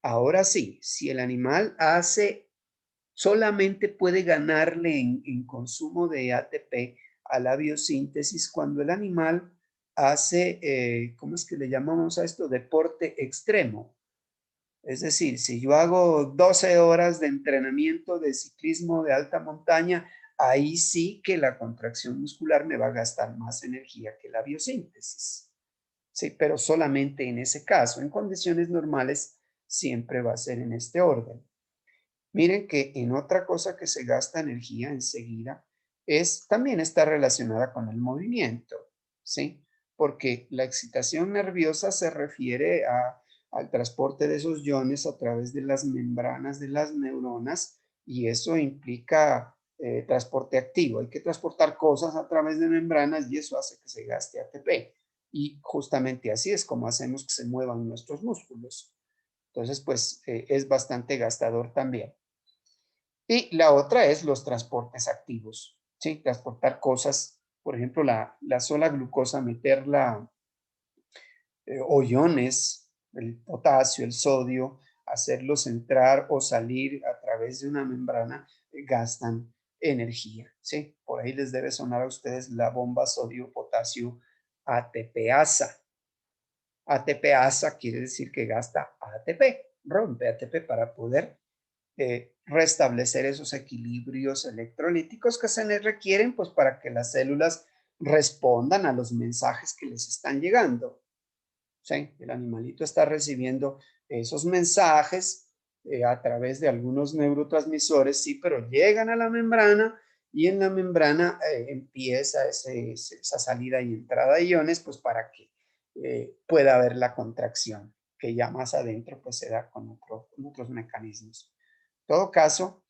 Ahora sí, si el animal solamente puede ganarle en consumo de ATP a la biosíntesis cuando el animal hace, ¿cómo es que le llamamos a esto? Deporte extremo. Es decir, si yo hago 12 horas de entrenamiento de ciclismo de alta montaña, ahí sí que la contracción muscular me va a gastar más energía que la biosíntesis. Sí, pero solamente en ese caso. En condiciones normales siempre va a ser en este orden. Miren que en otra cosa que se gasta energía enseguida también está relacionada con el movimiento, ¿sí? Porque la excitación nerviosa se refiere al transporte de esos iones a través de las membranas de las neuronas y eso implica transporte activo. Hay que transportar cosas a través de membranas y eso hace que se gaste ATP. Y justamente así es como hacemos que se muevan nuestros músculos. Entonces, pues es bastante gastador también. Y la otra es los transportes activos, ¿sí? Transportar cosas, por ejemplo, la sola glucosa, meterla, o iones, el potasio, el sodio, hacerlos entrar o salir a través de una membrana, gastan energía, ¿sí? Por ahí les debe sonar a ustedes la bomba sodio-potasio ATPasa. ATPasa quiere decir que gasta ATP, rompe ATP para poder restablecer esos equilibrios electrolíticos que se les requieren pues para que las células respondan a los mensajes que les están llegando. ¿Sí? El animalito está recibiendo esos mensajes a través de algunos neurotransmisores, sí, pero llegan a la membrana y en la membrana empieza esa salida y entrada de iones pues para que pueda haber la contracción que ya más adentro pues se da con otros mecanismos. En todo caso,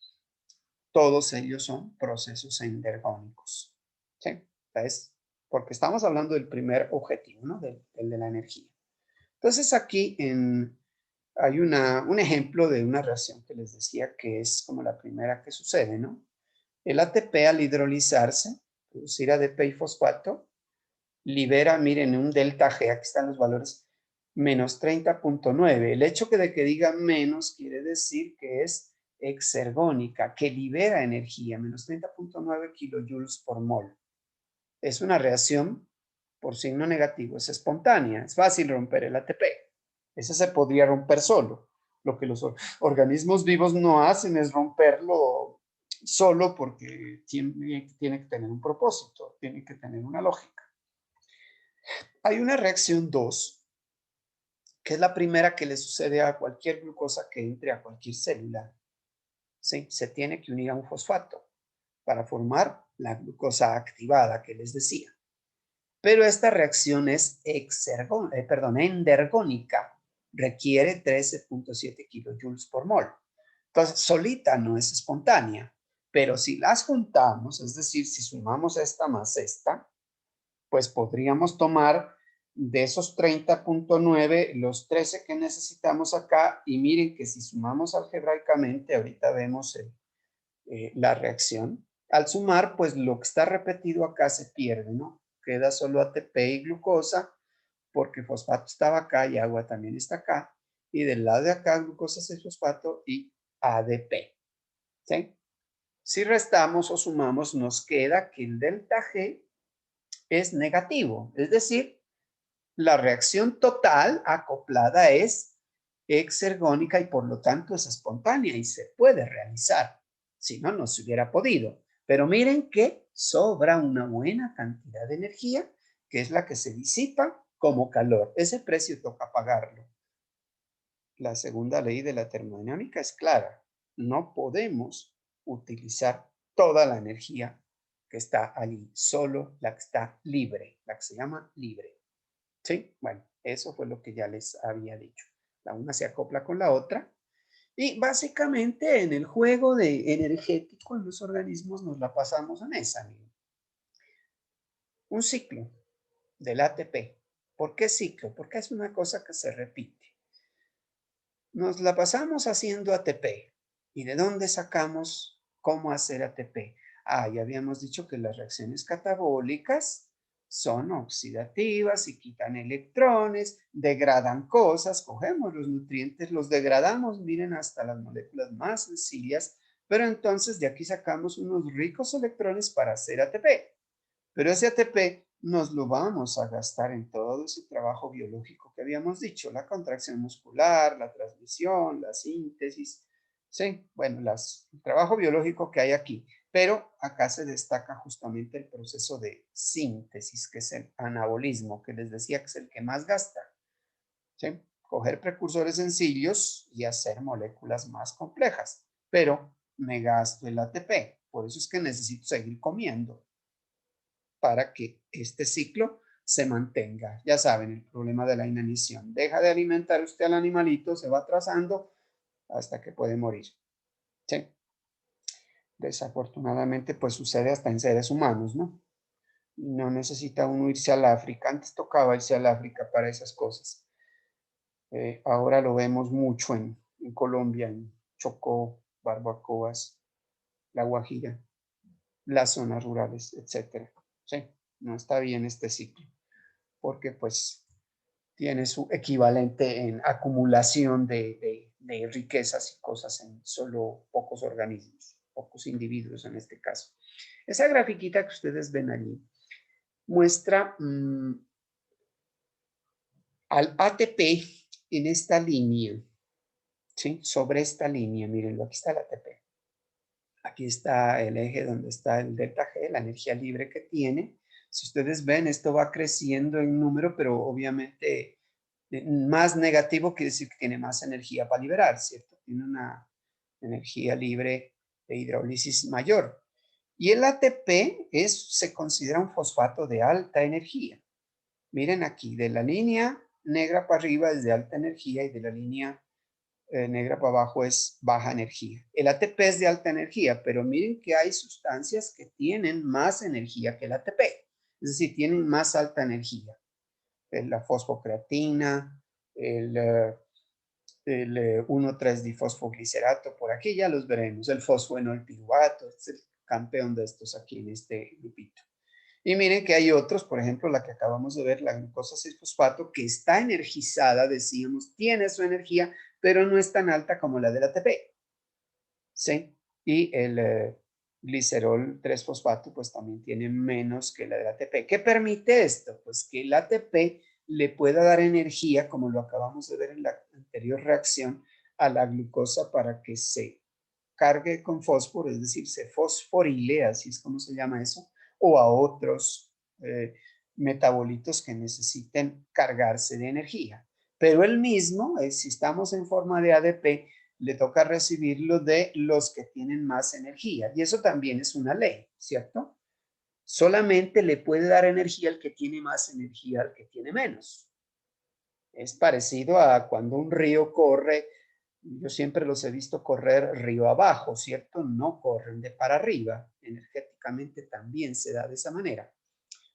todos ellos son procesos endergónicos. ¿Sí? Entonces, porque estamos hablando del primer objetivo, ¿no? Del de la energía. Entonces aquí hay un ejemplo de una reacción que les decía que es como la primera que sucede, ¿no? El ATP al hidrolizarse, producir ADP y fosfato, libera, miren, un delta G, aquí están los valores, menos 30.9. El hecho de que diga menos quiere decir que es exergónica, que libera energía, menos 30.9 kilojoules por mol. Es una reacción por signo negativo, es espontánea, es fácil romper el ATP. Ese se podría romper solo. Lo que los organismos vivos no hacen es romperlo solo porque tiene que tener un propósito, tiene que tener una lógica. Hay una reacción 2, que es la primera que le sucede a cualquier glucosa que entre a cualquier célula. ¿Sí? Se tiene que unir a un fosfato para formar la glucosa activada que les decía. Pero esta reacción es endergónica, requiere 13.7 kilojoules por mol. Entonces, solita no es espontánea, pero si las juntamos, es decir, si sumamos esta más esta, pues podríamos tomar de esos 30.9 los 13 que necesitamos acá, y miren que si sumamos algebraicamente, ahorita vemos la reacción. Al sumar, pues lo que está repetido acá se pierde, ¿no? Queda solo ATP y glucosa, porque fosfato estaba acá y agua también está acá. Y del lado de acá, glucosa y fosfato y ADP. ¿Sí? Si restamos o sumamos, nos queda que el delta G es negativo. Es decir, la reacción total acoplada es exergónica y por lo tanto es espontánea y se puede realizar. Si no, no se hubiera podido. Pero miren que sobra una buena cantidad de energía, que es la que se disipa como calor. Ese precio toca pagarlo. La segunda ley de la termodinámica es clara. No podemos utilizar toda la energía que está allí, solo la que está libre, la que se llama libre. ¿Sí? Bueno, eso fue lo que ya les había dicho. La una se acopla con la otra y básicamente en el juego de energético en los organismos nos la pasamos en esa. Miren. Un ciclo del ATP. ¿Por qué ciclo? Porque es una cosa que se repite. Nos la pasamos haciendo ATP. ¿Y de dónde sacamos cómo hacer ATP? Ya habíamos dicho que las reacciones catabólicas son oxidativas y quitan electrones, degradan cosas, cogemos los nutrientes, los degradamos, miren, hasta las moléculas más sencillas, pero entonces de aquí sacamos unos ricos electrones para hacer ATP. Pero ese ATP nos lo vamos a gastar en todo ese trabajo biológico que habíamos dicho, la contracción muscular, la transmisión, la síntesis, sí, bueno, el trabajo biológico que hay aquí. Pero acá se destaca justamente el proceso de síntesis, que es el anabolismo, que les decía que es el que más gasta. ¿Sí? Coger precursores sencillos y hacer moléculas más complejas. Pero me gasto el ATP, por eso es que necesito seguir comiendo para que este ciclo se mantenga. Ya saben, el problema de la inanición. Deja de alimentar usted al animalito, se va atrasando hasta que puede morir. ¿Sí? Desafortunadamente, pues sucede hasta en seres humanos, ¿no? No necesita uno irse al África. Antes tocaba irse al África para esas cosas. Ahora lo vemos mucho en Colombia, en Chocó, Barbacoas, La Guajira, las zonas rurales, etcétera. Sí, no está bien este ciclo, porque pues tiene su equivalente en acumulación de riquezas y cosas en solo pocos organismos, pocos individuos en este caso. Esa grafiquita que ustedes ven allí muestra al ATP en esta línea, ¿sí? Sobre esta línea, mírenlo, aquí está el ATP. Aquí está el eje donde está el delta G, la energía libre que tiene. Si ustedes ven, esto va creciendo en número, pero obviamente más negativo quiere decir que tiene más energía para liberar, ¿cierto? Tiene una energía libre de hidrólisis mayor. Y el ATP se considera un fosfato de alta energía. Miren aquí, de la línea negra para arriba es de alta energía y de la línea negra para abajo es baja energía. El ATP es de alta energía, pero miren que hay sustancias que tienen más energía que el ATP. es decir, tienen más alta energía. La fosfocreatina, el 1,3-difosfoglicerato, por aquí ya los veremos, el fosfoenolpiruvato, es el campeón de estos aquí en este grupito. Y miren que hay otros, por ejemplo, la que acabamos de ver, la glucosa 6-fosfato, que está energizada, decíamos, tiene su energía, pero no es tan alta como la del ATP. ¿Sí? Y el glicerol 3-fosfato, pues también tiene menos que la del ATP. ¿Qué permite esto? Pues que el ATP le pueda dar energía, como lo acabamos de ver en la anterior reacción, a la glucosa para que se cargue con fósforo, es decir, se fosforile, así es como se llama eso, o a otros metabolitos que necesiten cargarse de energía. Pero el mismo, si estamos en forma de ADP, le toca recibirlo de los que tienen más energía. Y eso también es una ley, ¿cierto? Solamente le puede dar energía al que tiene más energía al que tiene menos. Es parecido a cuando un río corre, yo siempre los he visto correr río abajo, ¿cierto? No corren de para arriba. Energéticamente también se da de esa manera.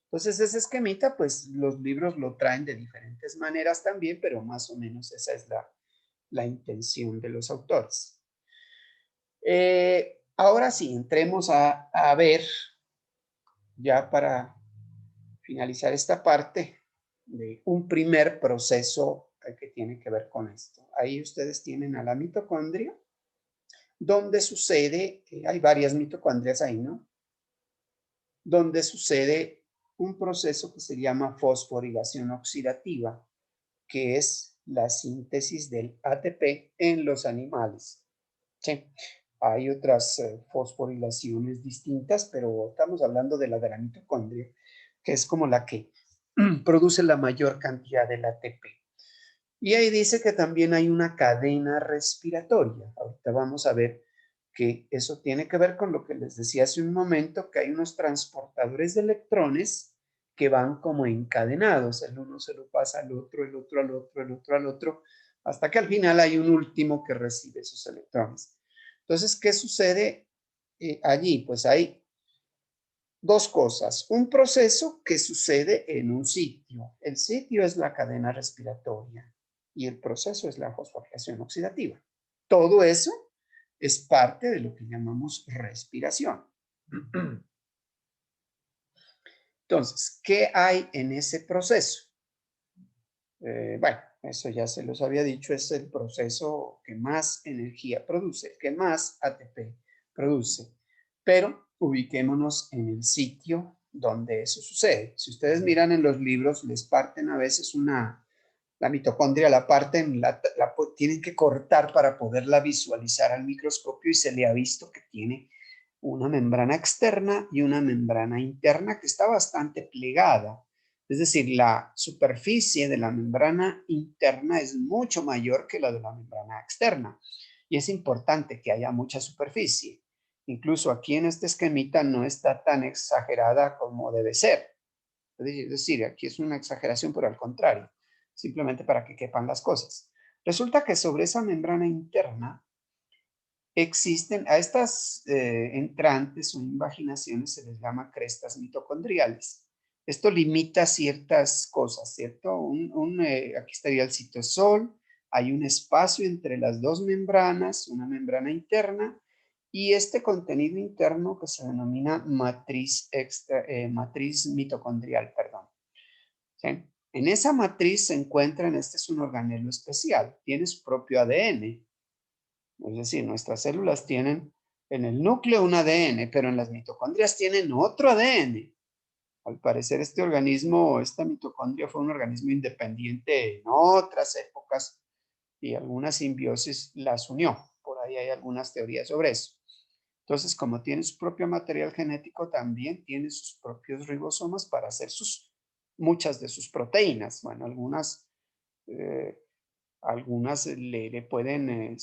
Entonces ese esquemita, pues los libros lo traen de diferentes maneras también, pero más o menos esa es la intención de los autores. Ahora sí, entremos a ver, ya para finalizar esta parte, de un primer proceso que tiene que ver con esto. Ahí ustedes tienen a la mitocondria, donde sucede, hay varias mitocondrias ahí, ¿no? Donde sucede un proceso que se llama fosforilación oxidativa, que es la síntesis del ATP en los animales. Sí, hay otras fosforilaciones distintas, pero estamos hablando de la mitocondria, que es como la que produce la mayor cantidad del ATP. Y ahí dice que también hay una cadena respiratoria. Ahorita vamos a ver que eso tiene que ver con lo que les decía hace un momento, que hay unos transportadores de electrones que van como encadenados. El uno se lo pasa al otro, el otro al otro, el otro al otro, hasta que al final hay un último que recibe esos electrones. Entonces, ¿qué sucede allí? Pues hay dos cosas. Un proceso que sucede en un sitio. El sitio es la cadena respiratoria y el proceso es la fosforilación oxidativa. Todo eso es parte de lo que llamamos respiración. Entonces, ¿qué hay en ese proceso? Bueno, eso ya se los había dicho, es el proceso que más energía produce, el que más ATP produce. Pero ubiquémonos en el sitio donde eso sucede. Si ustedes miran en los libros, les parten a veces la mitocondria, la parten, tienen que cortar para poderla visualizar al microscopio y se le ha visto que tiene una membrana externa y una membrana interna que está bastante plegada. Es decir, la superficie de la membrana interna es mucho mayor que la de la membrana externa. Y es importante que haya mucha superficie. Incluso aquí en este esquemita no está tan exagerada como debe ser. Es decir, aquí es una exageración, pero al contrario, simplemente para que quepan las cosas. Resulta que sobre esa membrana interna existen, a estas entrantes o invaginaciones se les llama crestas mitocondriales. Esto limita ciertas cosas, ¿cierto? Aquí estaría el citosol, hay un espacio entre las dos membranas, una membrana interna, y este contenido interno que se denomina matriz mitocondrial, perdón. ¿Sí? En esa matriz se encuentran, este es un organelo especial, tiene su propio ADN. Es decir, nuestras células tienen en el núcleo un ADN, pero en las mitocondrias tienen otro ADN. Al parecer este organismo, esta mitocondria fue un organismo independiente en otras épocas y alguna simbiosis las unió. Por ahí hay algunas teorías sobre eso. Entonces, como tiene su propio material genético, también tiene sus propios ribosomas para hacer muchas de sus proteínas. Bueno, algunas le pueden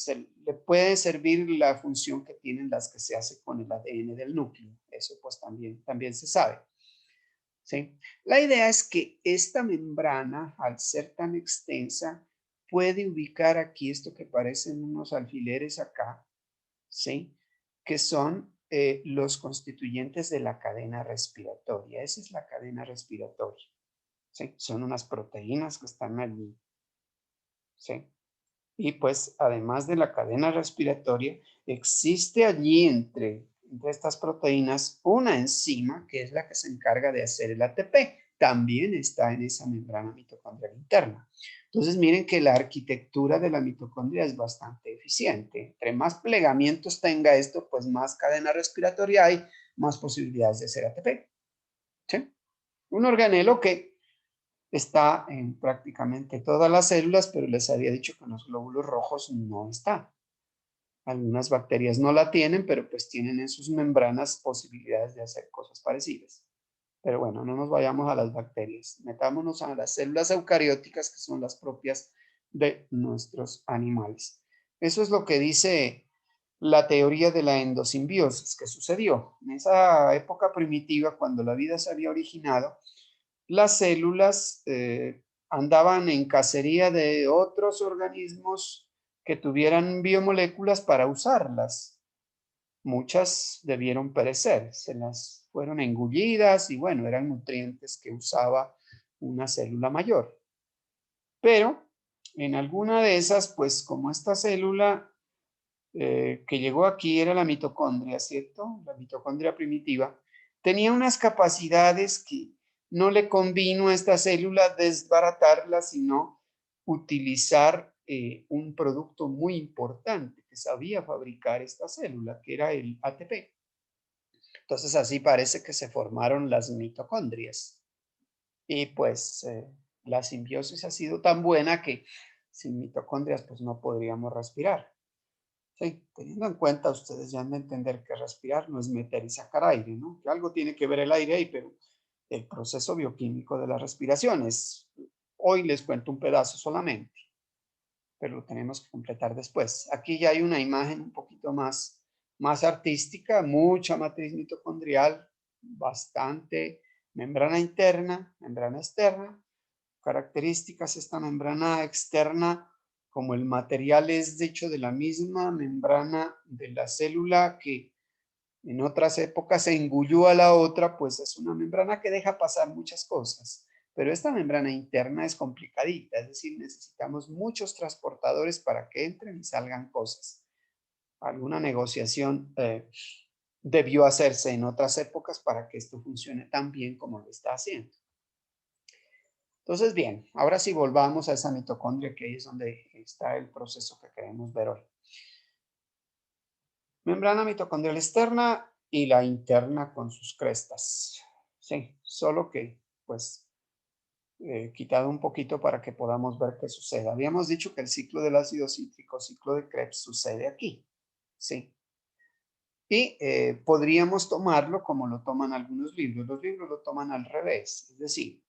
servir la función que tienen las que se hace con el ADN del núcleo. Eso pues también se sabe. ¿Sí? La idea es que esta membrana, al ser tan extensa, puede ubicar aquí esto que parecen unos alfileres acá, ¿sí? Que son los constituyentes de la cadena respiratoria. Esa es la cadena respiratoria. ¿Sí? Son unas proteínas que están allí. ¿Sí? Y pues además de la cadena respiratoria, existe allí entre estas proteínas una enzima que es la que se encarga de hacer el ATP. También está en esa membrana mitocondrial interna. Entonces miren que la arquitectura de la mitocondria es bastante eficiente. Entre más plegamientos tenga esto, pues más cadena respiratoria hay, más posibilidades de hacer ATP. ¿Sí? Un organelo que está en prácticamente todas las células, pero les había dicho que en los glóbulos rojos no está. Algunas bacterias no la tienen, pero pues tienen en sus membranas posibilidades de hacer cosas parecidas. Pero bueno, no nos vayamos a las bacterias. Metámonos a las células eucarióticas, que son las propias de nuestros animales. Eso es lo que dice la teoría de la endosimbiosis que sucedió. En esa época primitiva, cuando la vida se había originado, las células andaban en cacería de otros organismos que tuvieran biomoléculas para usarlas. Muchas debieron perecer, se las fueron engullidas y bueno, eran nutrientes que usaba una célula mayor. Pero en alguna de esas, pues como esta célula que llegó aquí era la mitocondria, ¿cierto? La mitocondria primitiva, tenía unas capacidades que no le convino a esta célula desbaratarla, sino utilizar un producto muy importante que sabía fabricar esta célula, que era el ATP. Entonces así parece que se formaron las mitocondrias. Y pues la simbiosis ha sido tan buena que sin mitocondrias pues no podríamos respirar. Sí, teniendo en cuenta, ustedes ya han de entender que respirar no es meter y sacar aire, ¿no? Que algo tiene que ver el aire ahí, pero el proceso bioquímico de la respiración es, hoy les cuento un pedazo solamente, pero lo tenemos que completar después. Aquí ya hay una imagen un poquito más artística, mucha matriz mitocondrial, bastante membrana interna, membrana externa, características, esta membrana externa, como el material es de hecho de la misma membrana de la célula que en otras épocas se engulló a la otra, pues es una membrana que deja pasar muchas cosas. Pero esta membrana interna es complicadita, es decir, necesitamos muchos transportadores para que entren y salgan cosas. Alguna negociación debió hacerse en otras épocas para que esto funcione tan bien como lo está haciendo. Entonces, bien, ahora sí volvamos a esa mitocondria, que ahí es donde está el proceso que queremos ver hoy. Membrana mitocondrial externa y la interna con sus crestas. Sí, solo que, pues, quitado un poquito para que podamos ver qué sucede. Habíamos dicho que el ciclo del ácido cítrico, ciclo de Krebs, sucede aquí. Sí. Y podríamos tomarlo como lo toman algunos libros. Los libros lo toman al revés. Es decir,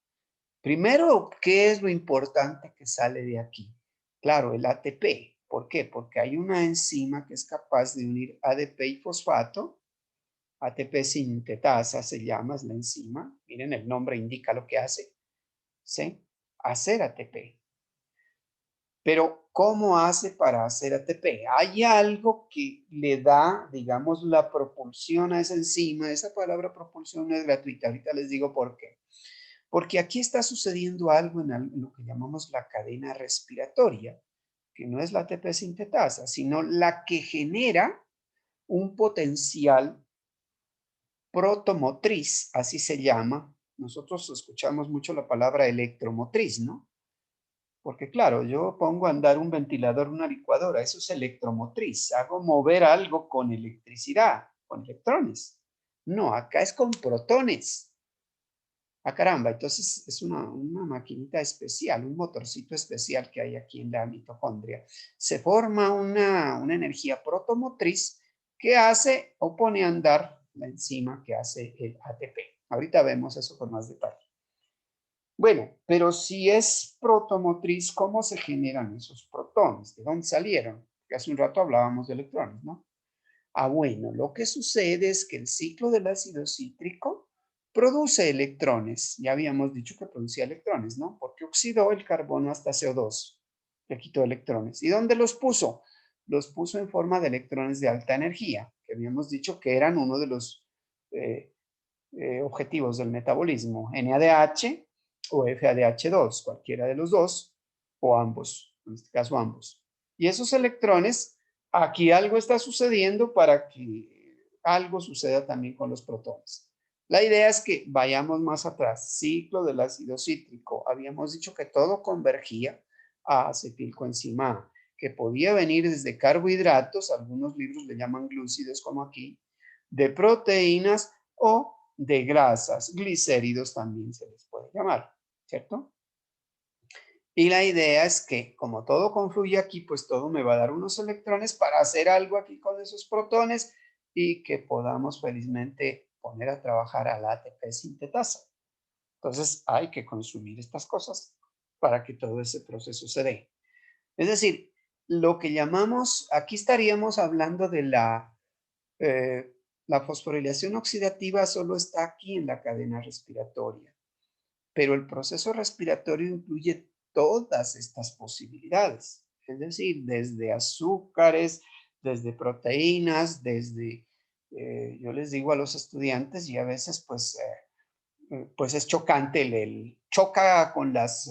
primero, ¿qué es lo importante que sale de aquí? Claro, el ATP. ¿Por qué? Porque hay una enzima que es capaz de unir ADP y fosfato. ATP sintetasa se llama, es la enzima. Miren, el nombre indica lo que hace. ¿Sí? Hacer ATP. Pero, ¿cómo hace para hacer ATP? Hay algo que le da, digamos, la propulsión a esa enzima. Esa palabra propulsión no es gratuita. Ahorita les digo por qué. Porque aquí está sucediendo algo en lo que llamamos la cadena respiratoria, que no es la ATP sintetasa, sino la que genera un potencial protomotriz, así se llama. Nosotros escuchamos mucho la palabra electromotriz, ¿no? Porque claro, yo pongo a andar un ventilador, una licuadora, eso es electromotriz. Hago mover algo con electricidad, con electrones. No, acá es con protones. Ah, caramba, entonces es una maquinita especial, un motorcito especial que hay aquí en la mitocondria. Se forma una energía protomotriz que hace o pone a andar la enzima que hace el ATP. Ahorita vemos eso con más detalle. Bueno, pero si es protomotriz, ¿cómo se generan esos protones? ¿De dónde salieron? Porque hace un rato hablábamos de electrones, ¿no? Ah, bueno, lo que sucede es que el ciclo del ácido cítrico produce electrones. Ya habíamos dicho que producía electrones, ¿no? Porque oxidó el carbono hasta CO2. Le quitó electrones. ¿Y dónde los puso? los puso en forma de electrones de alta energía, que habíamos dicho que eran uno de los eh, objetivos del metabolismo, NADH o FADH2, cualquiera de los dos, o ambos, en este caso ambos. Y esos electrones, aquí algo está sucediendo para que algo suceda también con los protones. La idea es que vayamos más atrás. Ciclo del ácido cítrico. Habíamos dicho que todo convergía a acetilcoenzima A, que podía venir desde carbohidratos, algunos libros le llaman glúcidos como aquí, de proteínas o de grasas, glicéridos también se les puede llamar, ¿cierto? Y la idea es que como todo confluye aquí, pues todo me va a dar unos electrones para hacer algo aquí con esos protones y que podamos felizmente poner a trabajar al ATP sintetasa. Entonces hay que consumir estas cosas para que todo ese proceso se dé. Es decir, lo que llamamos, aquí estaríamos hablando de la fosforilación oxidativa solo está aquí en la cadena respiratoria, pero el proceso respiratorio incluye todas estas posibilidades, es decir, desde azúcares, desde proteínas, desde, yo les digo a los estudiantes y a veces pues es chocante, choca con los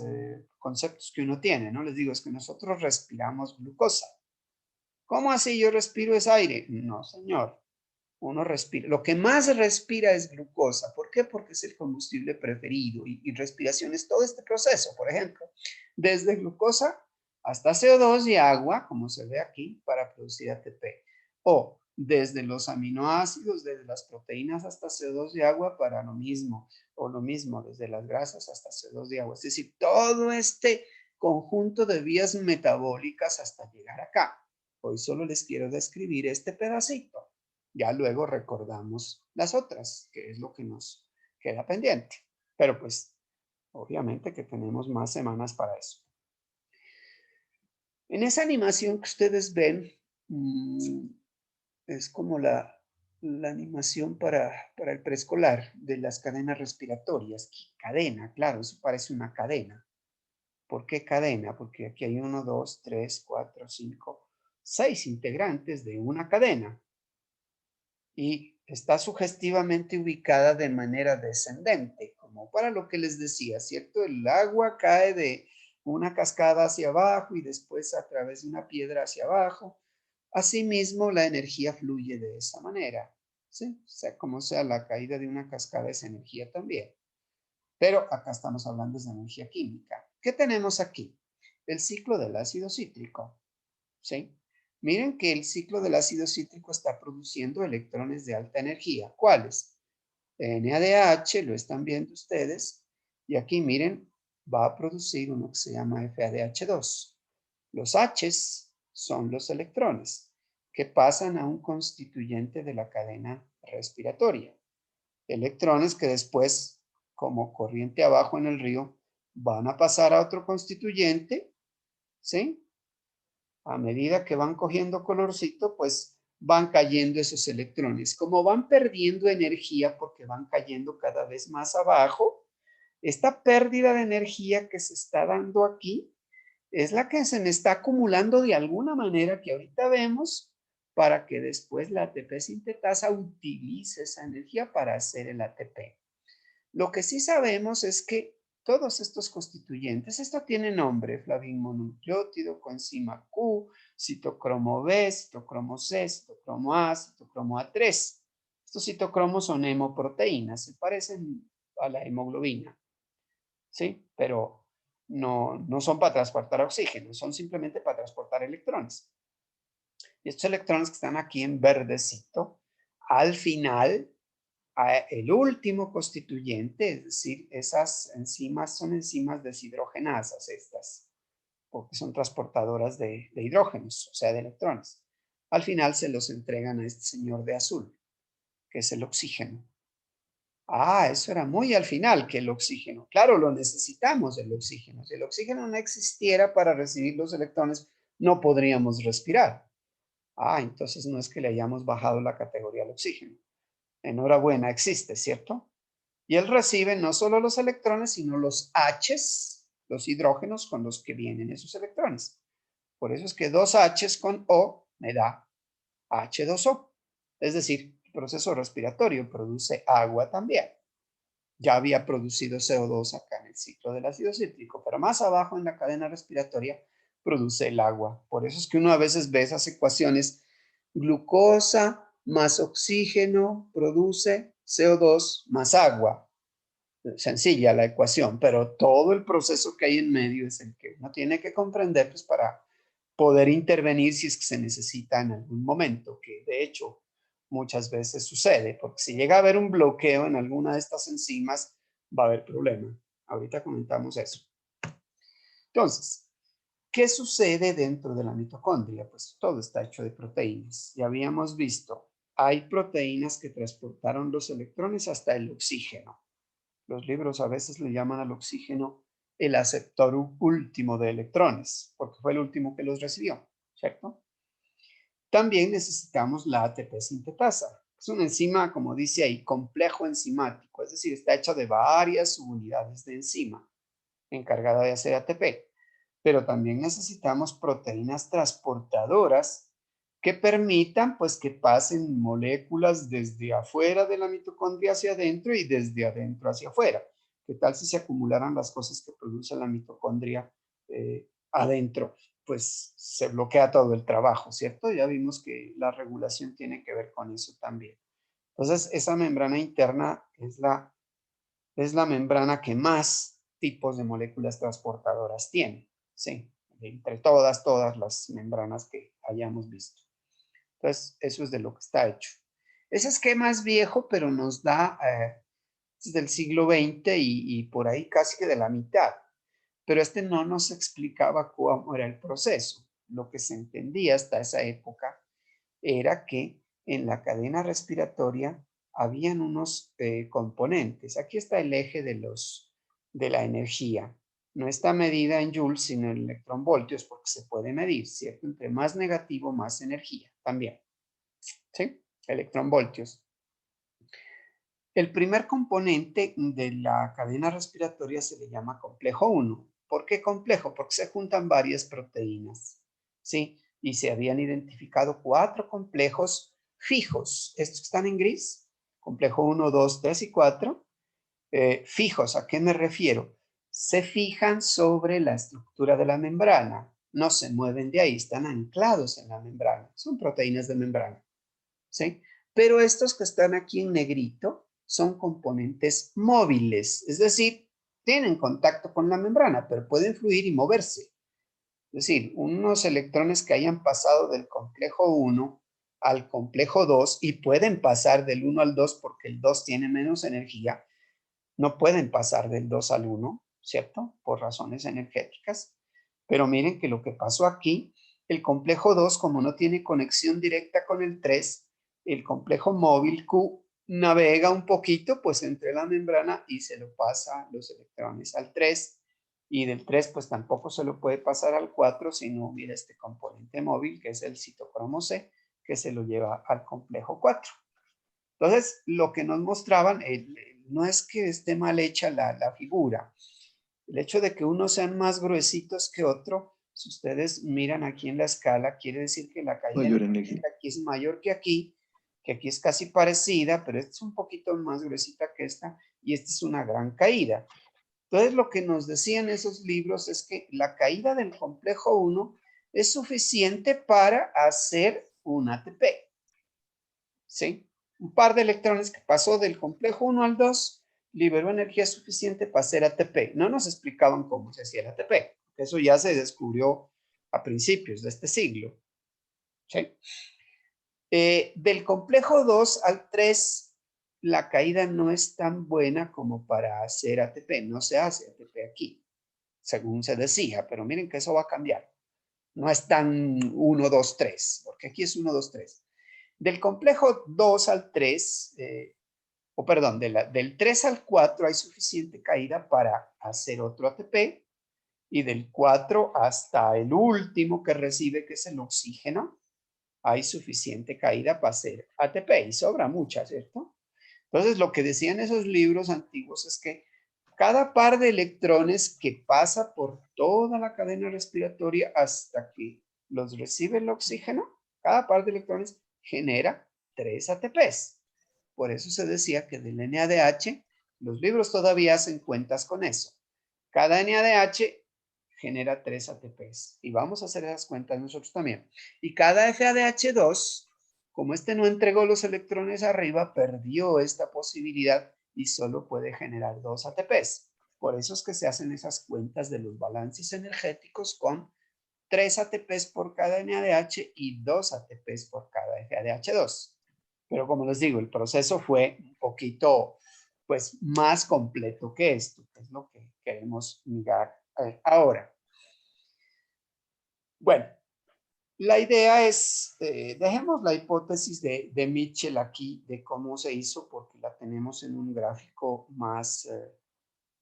conceptos que uno tiene, ¿no? Les digo, es que nosotros respiramos glucosa. ¿Cómo así yo respiro ese aire? No, señor. Uno respira. Lo que más respira es glucosa. ¿Por qué? Porque es el combustible preferido y respiración es todo este proceso. Por ejemplo, desde glucosa hasta CO2 y agua, como se ve aquí, para producir ATP. O desde los aminoácidos, desde las proteínas hasta CO2 y agua para lo mismo. O lo mismo, desde las grasas hasta CO2 y agua. Es decir, todo este conjunto de vías metabólicas hasta llegar acá. Hoy solo les quiero describir este pedacito. Ya luego recordamos las otras, que es lo que nos queda pendiente. Pero pues, obviamente que tenemos más semanas para eso. En esa animación que ustedes ven, es como la animación para el preescolar de las cadenas respiratorias. Cadena, claro, eso parece una cadena. ¿Por qué cadena? Porque aquí hay 1, 2, 3, 4, 5, 6 integrantes de una cadena. Y está sugestivamente ubicada de manera descendente, como para lo que les decía, ¿cierto? El agua cae de una cascada hacia abajo y después a través de una piedra hacia abajo. Asimismo, la energía fluye de esa manera, ¿sí? O sea, como sea la caída de una cascada es energía también. Pero acá estamos hablando de energía química. ¿Qué tenemos aquí? El ciclo del ácido cítrico, ¿sí? Miren que el ciclo del ácido cítrico está produciendo electrones de alta energía. ¿Cuáles? NADH, lo están viendo ustedes. Y aquí miren, va a producir uno que se llama FADH2. Los H's son los electrones que pasan a un constituyente de la cadena respiratoria. Electrones que después, como corriente abajo en el río, van a pasar a otro constituyente, ¿sí? A medida que van cogiendo colorcito, pues van cayendo esos electrones. Como van perdiendo energía porque van cayendo cada vez más abajo, esta pérdida de energía que se está dando aquí es la que se me está acumulando de alguna manera que ahorita vemos para que después la ATP sintetasa utilice esa energía para hacer el ATP. Lo que sí sabemos es que todos estos constituyentes, esto tiene nombre, flavinonucleótido, coenzima Q, citocromo B, citocromo C, citocromo A, citocromo A3. Estos citocromos son hemoproteínas, se parecen a la hemoglobina, ¿sí? Pero no son para transportar oxígeno, son simplemente para transportar electrones. Y estos electrones que están aquí en verdecito, al final el último constituyente, es decir, esas enzimas son enzimas deshidrogenasas estas, porque son transportadoras de hidrógenos, o sea, de electrones. Al final se los entregan a este señor de azul, que es el oxígeno. Ah, eso era muy al final, que el oxígeno. Claro, lo necesitamos, el oxígeno. Si el oxígeno no existiera para recibir los electrones, no podríamos respirar. Ah, entonces no es que le hayamos bajado la categoría al oxígeno. Enhorabuena, existe, ¿cierto? Y él recibe no solo los electrones, sino los H's, los hidrógenos con los que vienen esos electrones. Por eso es que dos H's con O me da H2O. Es decir, el proceso respiratorio produce agua también. Ya había producido CO2 acá en el ciclo del ácido cítrico, pero más abajo en la cadena respiratoria produce el agua. Por eso es que uno a veces ve esas ecuaciones, glucosa más oxígeno produce CO2 más agua. Sencilla la ecuación, pero todo el proceso que hay en medio es el que uno tiene que comprender pues, para poder intervenir si es que se necesita en algún momento, que de hecho muchas veces sucede, porque si llega a haber un bloqueo en alguna de estas enzimas, va a haber problema. Ahorita comentamos eso. Entonces, ¿qué sucede dentro de la mitocondria? Pues todo está hecho de proteínas. Ya habíamos visto, hay proteínas que transportaron los electrones hasta el oxígeno. Los libros a veces le llaman al oxígeno el aceptor último de electrones, porque fue el último que los recibió, ¿cierto? También necesitamos la ATP sintetasa. Es una enzima, como dice ahí, complejo enzimático, es decir, está hecha de varias subunidades de enzima encargada de hacer ATP. Pero también necesitamos proteínas transportadoras que permitan pues que pasen moléculas desde afuera de la mitocondria hacia adentro y desde adentro hacia afuera. ¿Qué tal si se acumularan las cosas que produce la mitocondria adentro? Pues se bloquea todo el trabajo, ¿cierto? Ya vimos que la regulación tiene que ver con eso también. Entonces, esa membrana interna es la membrana que más tipos de moléculas transportadoras tiene, ¿sí? Entre todas las membranas que hayamos visto. Entonces, eso es de lo que está hecho. Ese esquema es viejo, pero nos da desde el siglo XX y por ahí casi que de la mitad. Pero este no nos explicaba cómo era el proceso. Lo que se entendía hasta esa época era que en la cadena respiratoria habían unos componentes. Aquí está el eje de la energía. No está medida en joules, sino en electronvoltios, porque se puede medir, ¿cierto? Entre más negativo, más energía también. ¿Sí? Electronvoltios. El primer componente de la cadena respiratoria se le llama complejo 1. ¿Por qué complejo? Porque se juntan varias proteínas, ¿sí? Y se habían identificado 4 complejos fijos. Estos que están en gris, complejo 1, 2, 3 y 4. Fijos, ¿a qué me refiero? Se fijan sobre la estructura de la membrana. No se mueven de ahí, están anclados en la membrana. Son proteínas de membrana, ¿sí? Pero estos que están aquí en negrito son componentes móviles, es decir, tienen contacto con la membrana, pero pueden fluir y moverse. Es decir, unos electrones que hayan pasado del complejo 1 al complejo 2 y pueden pasar del 1 al 2 porque el 2 tiene menos energía, no pueden pasar del 2 al 1, ¿cierto? Por razones energéticas. Pero miren que lo que pasó aquí, el complejo 2, como no tiene conexión directa con el 3, el complejo móvil Q navega un poquito pues entre la membrana y se lo pasa los electrones al 3 y del 3 pues tampoco se lo puede pasar al 4 si no hubiera este componente móvil que es el citocromo C que se lo lleva al complejo 4. Entonces, lo que nos mostraban, no es que esté mal hecha la figura. El hecho de que unos sean más gruesitos que otro, si ustedes miran aquí en la escala, quiere decir que la caída Mayor energía. aquí es mayor que aquí es casi parecida, pero esta es un poquito más gruesita que esta, y esta es una gran caída. Entonces, lo que nos decían esos libros es que la caída del complejo 1 es suficiente para hacer un ATP. ¿Sí? Un par de electrones que pasó del complejo 1 al 2 liberó energía suficiente para hacer ATP. No nos explicaban cómo se hacía el ATP. Eso ya se descubrió a principios de este siglo. ¿Sí? Del complejo 2 al 3, la caída no es tan buena como para hacer ATP. No se hace ATP aquí, según se decía, pero miren que eso va a cambiar. No es tan 1, 2, 3, porque aquí es 1, 2, 3. Del complejo 2 al 3, perdón, del 3 al 4 hay suficiente caída para hacer otro ATP y del 4 hasta el último que recibe, que es el oxígeno, hay suficiente caída para hacer ATP y sobra mucha, ¿cierto? Entonces, lo que decían esos libros antiguos es que cada par de electrones que pasa por toda la cadena respiratoria hasta que los recibe el oxígeno, Cada par de electrones genera 3 ATPs. Por eso se decía que del NADH, los libros todavía hacen cuentas con eso. Cada NADH genera 3 ATPs. Y vamos a hacer esas cuentas nosotros también. Y cada FADH2, como este no entregó los electrones arriba, perdió esta posibilidad y solo puede generar 2 ATPs. Por eso es que se hacen esas cuentas de los balances energéticos con 3 ATPs por cada NADH y 2 ATPs por cada FADH2. Pero como les digo, el proceso fue un poquito pues, más completo que esto, que es lo que queremos mirar ahora. Bueno, la idea es, dejemos la hipótesis de Mitchell aquí, de cómo se hizo, porque la tenemos en un gráfico más.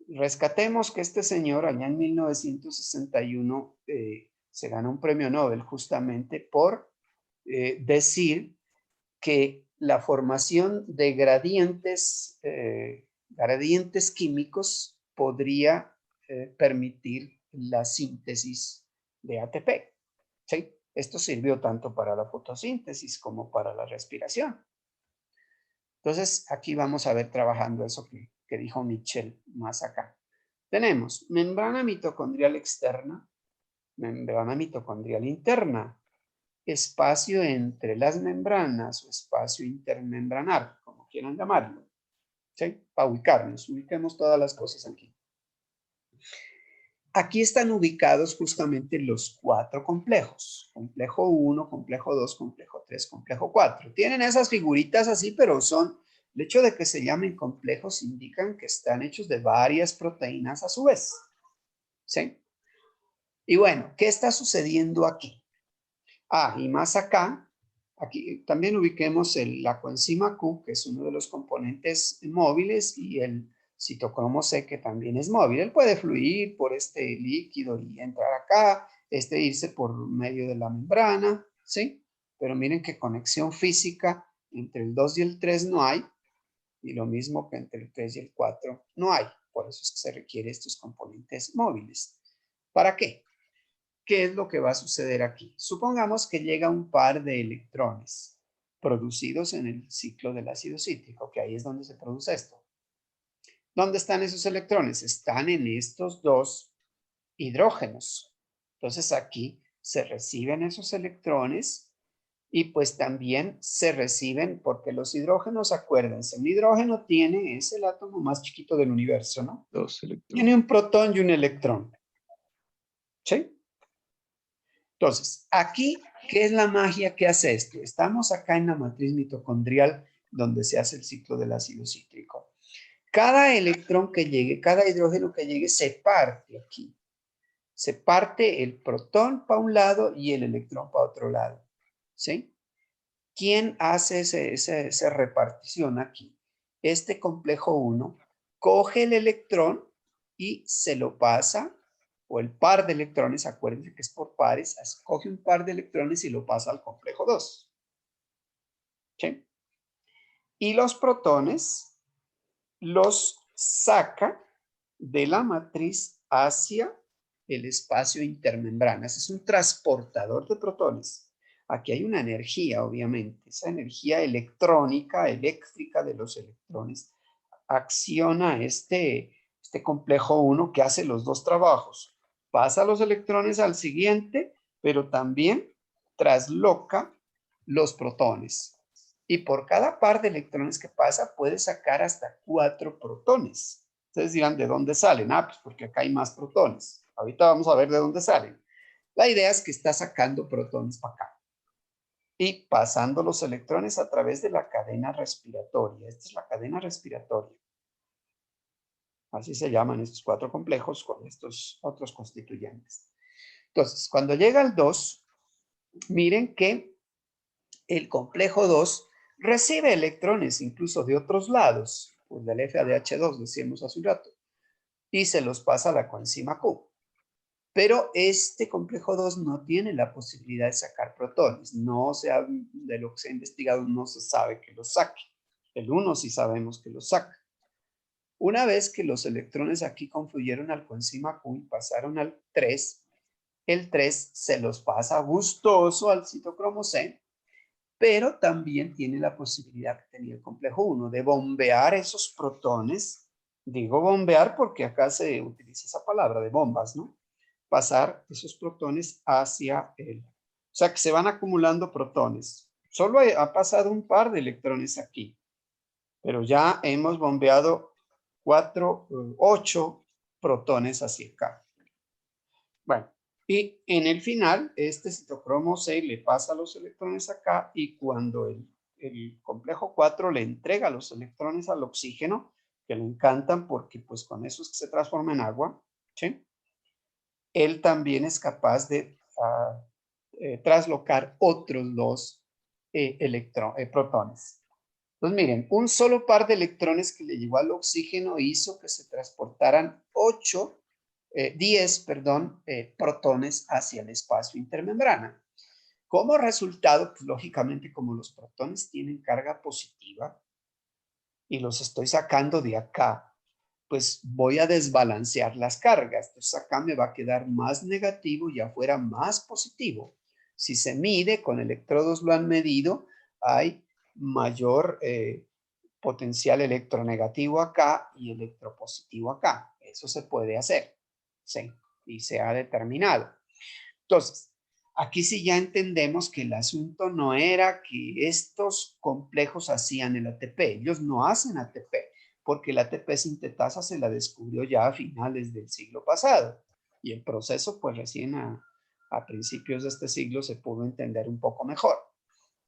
Rescatemos que este señor allá en 1961 se ganó un premio Nobel justamente por decir que la formación de gradientes químicos podría permitir la síntesis de ATP. ¿Sí? Esto sirvió tanto para la fotosíntesis como para la respiración. Entonces, aquí vamos a ver trabajando eso que dijo Mitchell más acá. Tenemos membrana mitocondrial externa, membrana mitocondrial interna, espacio entre las membranas o espacio intermembranar, como quieran llamarlo. ¿Sí? Para ubicarnos, ubiquemos todas las cosas aquí. Aquí están ubicados justamente los 4 complejos. Complejo 1, complejo 2, complejo 3, complejo 4. Tienen esas figuritas así, pero son, el hecho de que se llamen complejos indican que están hechos de varias proteínas a su vez. ¿Sí? Y bueno, ¿qué está sucediendo aquí? Y más acá, aquí también ubiquemos la coenzima Q, que es uno de los componentes móviles, y el citocromo C, que también es móvil. Él puede fluir por este líquido y entrar acá, irse por medio de la membrana, ¿sí? Pero miren que conexión física entre el 2 y el 3 no hay, y lo mismo que entre el 3 y el 4 no hay. Por eso es que se requieren estos componentes móviles. ¿Para qué? ¿Qué es lo que va a suceder aquí? Supongamos que llega un par de electrones producidos en el ciclo del ácido cítrico, que ahí es donde se produce esto. ¿Dónde están esos electrones? Están en estos 2 hidrógenos. Entonces aquí se reciben esos electrones y pues también se reciben, porque los hidrógenos, acuérdense, un hidrógeno es el átomo más chiquito del universo, ¿no? 2 electrones. Tiene un protón y un electrón. ¿Sí? Entonces, aquí, ¿qué es la magia que hace esto? Estamos acá en la matriz mitocondrial donde se hace el ciclo del ácido cítrico. Cada electrón que llegue, cada hidrógeno que llegue, se parte aquí. Se parte el protón para un lado y el electrón para otro lado. ¿Sí? ¿Quién hace esa repartición aquí? Este complejo 1 coge el electrón y se lo pasa, o el par de electrones, acuérdense que es por pares, coge un par de electrones y lo pasa al complejo 2. ¿Sí? Y los protones los saca de la matriz hacia el espacio intermembranas. Es un transportador de protones. Aquí hay una energía, obviamente. Esa energía electrónica, eléctrica de los electrones, acciona este complejo 1 que hace los 2 trabajos. Pasa los electrones al siguiente, pero también trasloca los protones. Y por cada par de electrones que pasa, puede sacar hasta 4 protones. Ustedes dirán, ¿de dónde salen? Pues porque acá hay más protones. Ahorita vamos a ver de dónde salen. La idea es que está sacando protones para acá y pasando los electrones a través de la cadena respiratoria. Esta es la cadena respiratoria. Así se llaman estos 4 complejos con estos otros constituyentes. Entonces, cuando llega al 2, miren que el complejo 2 recibe electrones incluso de otros lados, pues del FADH2, decíamos hace un rato, y se los pasa a la coenzima Q. Pero este complejo 2 no tiene la posibilidad de sacar protones. No se ha, de lo que se ha investigado, no se sabe que los saque. El 1 sí sabemos que los saca. Una vez que los electrones aquí confluyeron al coenzima Q y pasaron al 3, el 3 se los pasa gustoso al citocromo C pero también tiene la posibilidad que tenía el complejo 1 de bombear esos protones. Digo bombear porque acá se utiliza esa palabra de bombas, ¿no? Pasar esos protones hacia él. O sea que se van acumulando protones. Solo ha pasado un par de electrones aquí, pero ya hemos bombeado 8 protones hacia acá. Bueno, y en el final, este citocromo 6 le pasa los electrones acá y cuando el complejo 4 le entrega los electrones al oxígeno, que le encantan porque pues con eso es que se transforma en agua, ¿sí? Él también es capaz de traslocar otros 2 protones. Entonces, miren, un solo par de electrones que le llegó al oxígeno hizo que se transportaran 10, perdón, protones hacia el espacio intermembrana. Como resultado, pues lógicamente como los protones tienen carga positiva y los estoy sacando de acá, pues voy a desbalancear las cargas. Entonces acá me va a quedar más negativo y afuera más positivo. Si se mide, con electrodos lo han medido, hay mayor potencial electronegativo acá y electropositivo acá. Eso se puede hacer, ¿sí? Y se ha determinado. Entonces, aquí sí ya entendemos que el asunto no era que estos complejos hacían el ATP. Ellos no hacen ATP, porque el ATP sintetasa se la descubrió ya a finales del siglo pasado. Y el proceso, pues recién a principios de este siglo se pudo entender un poco mejor.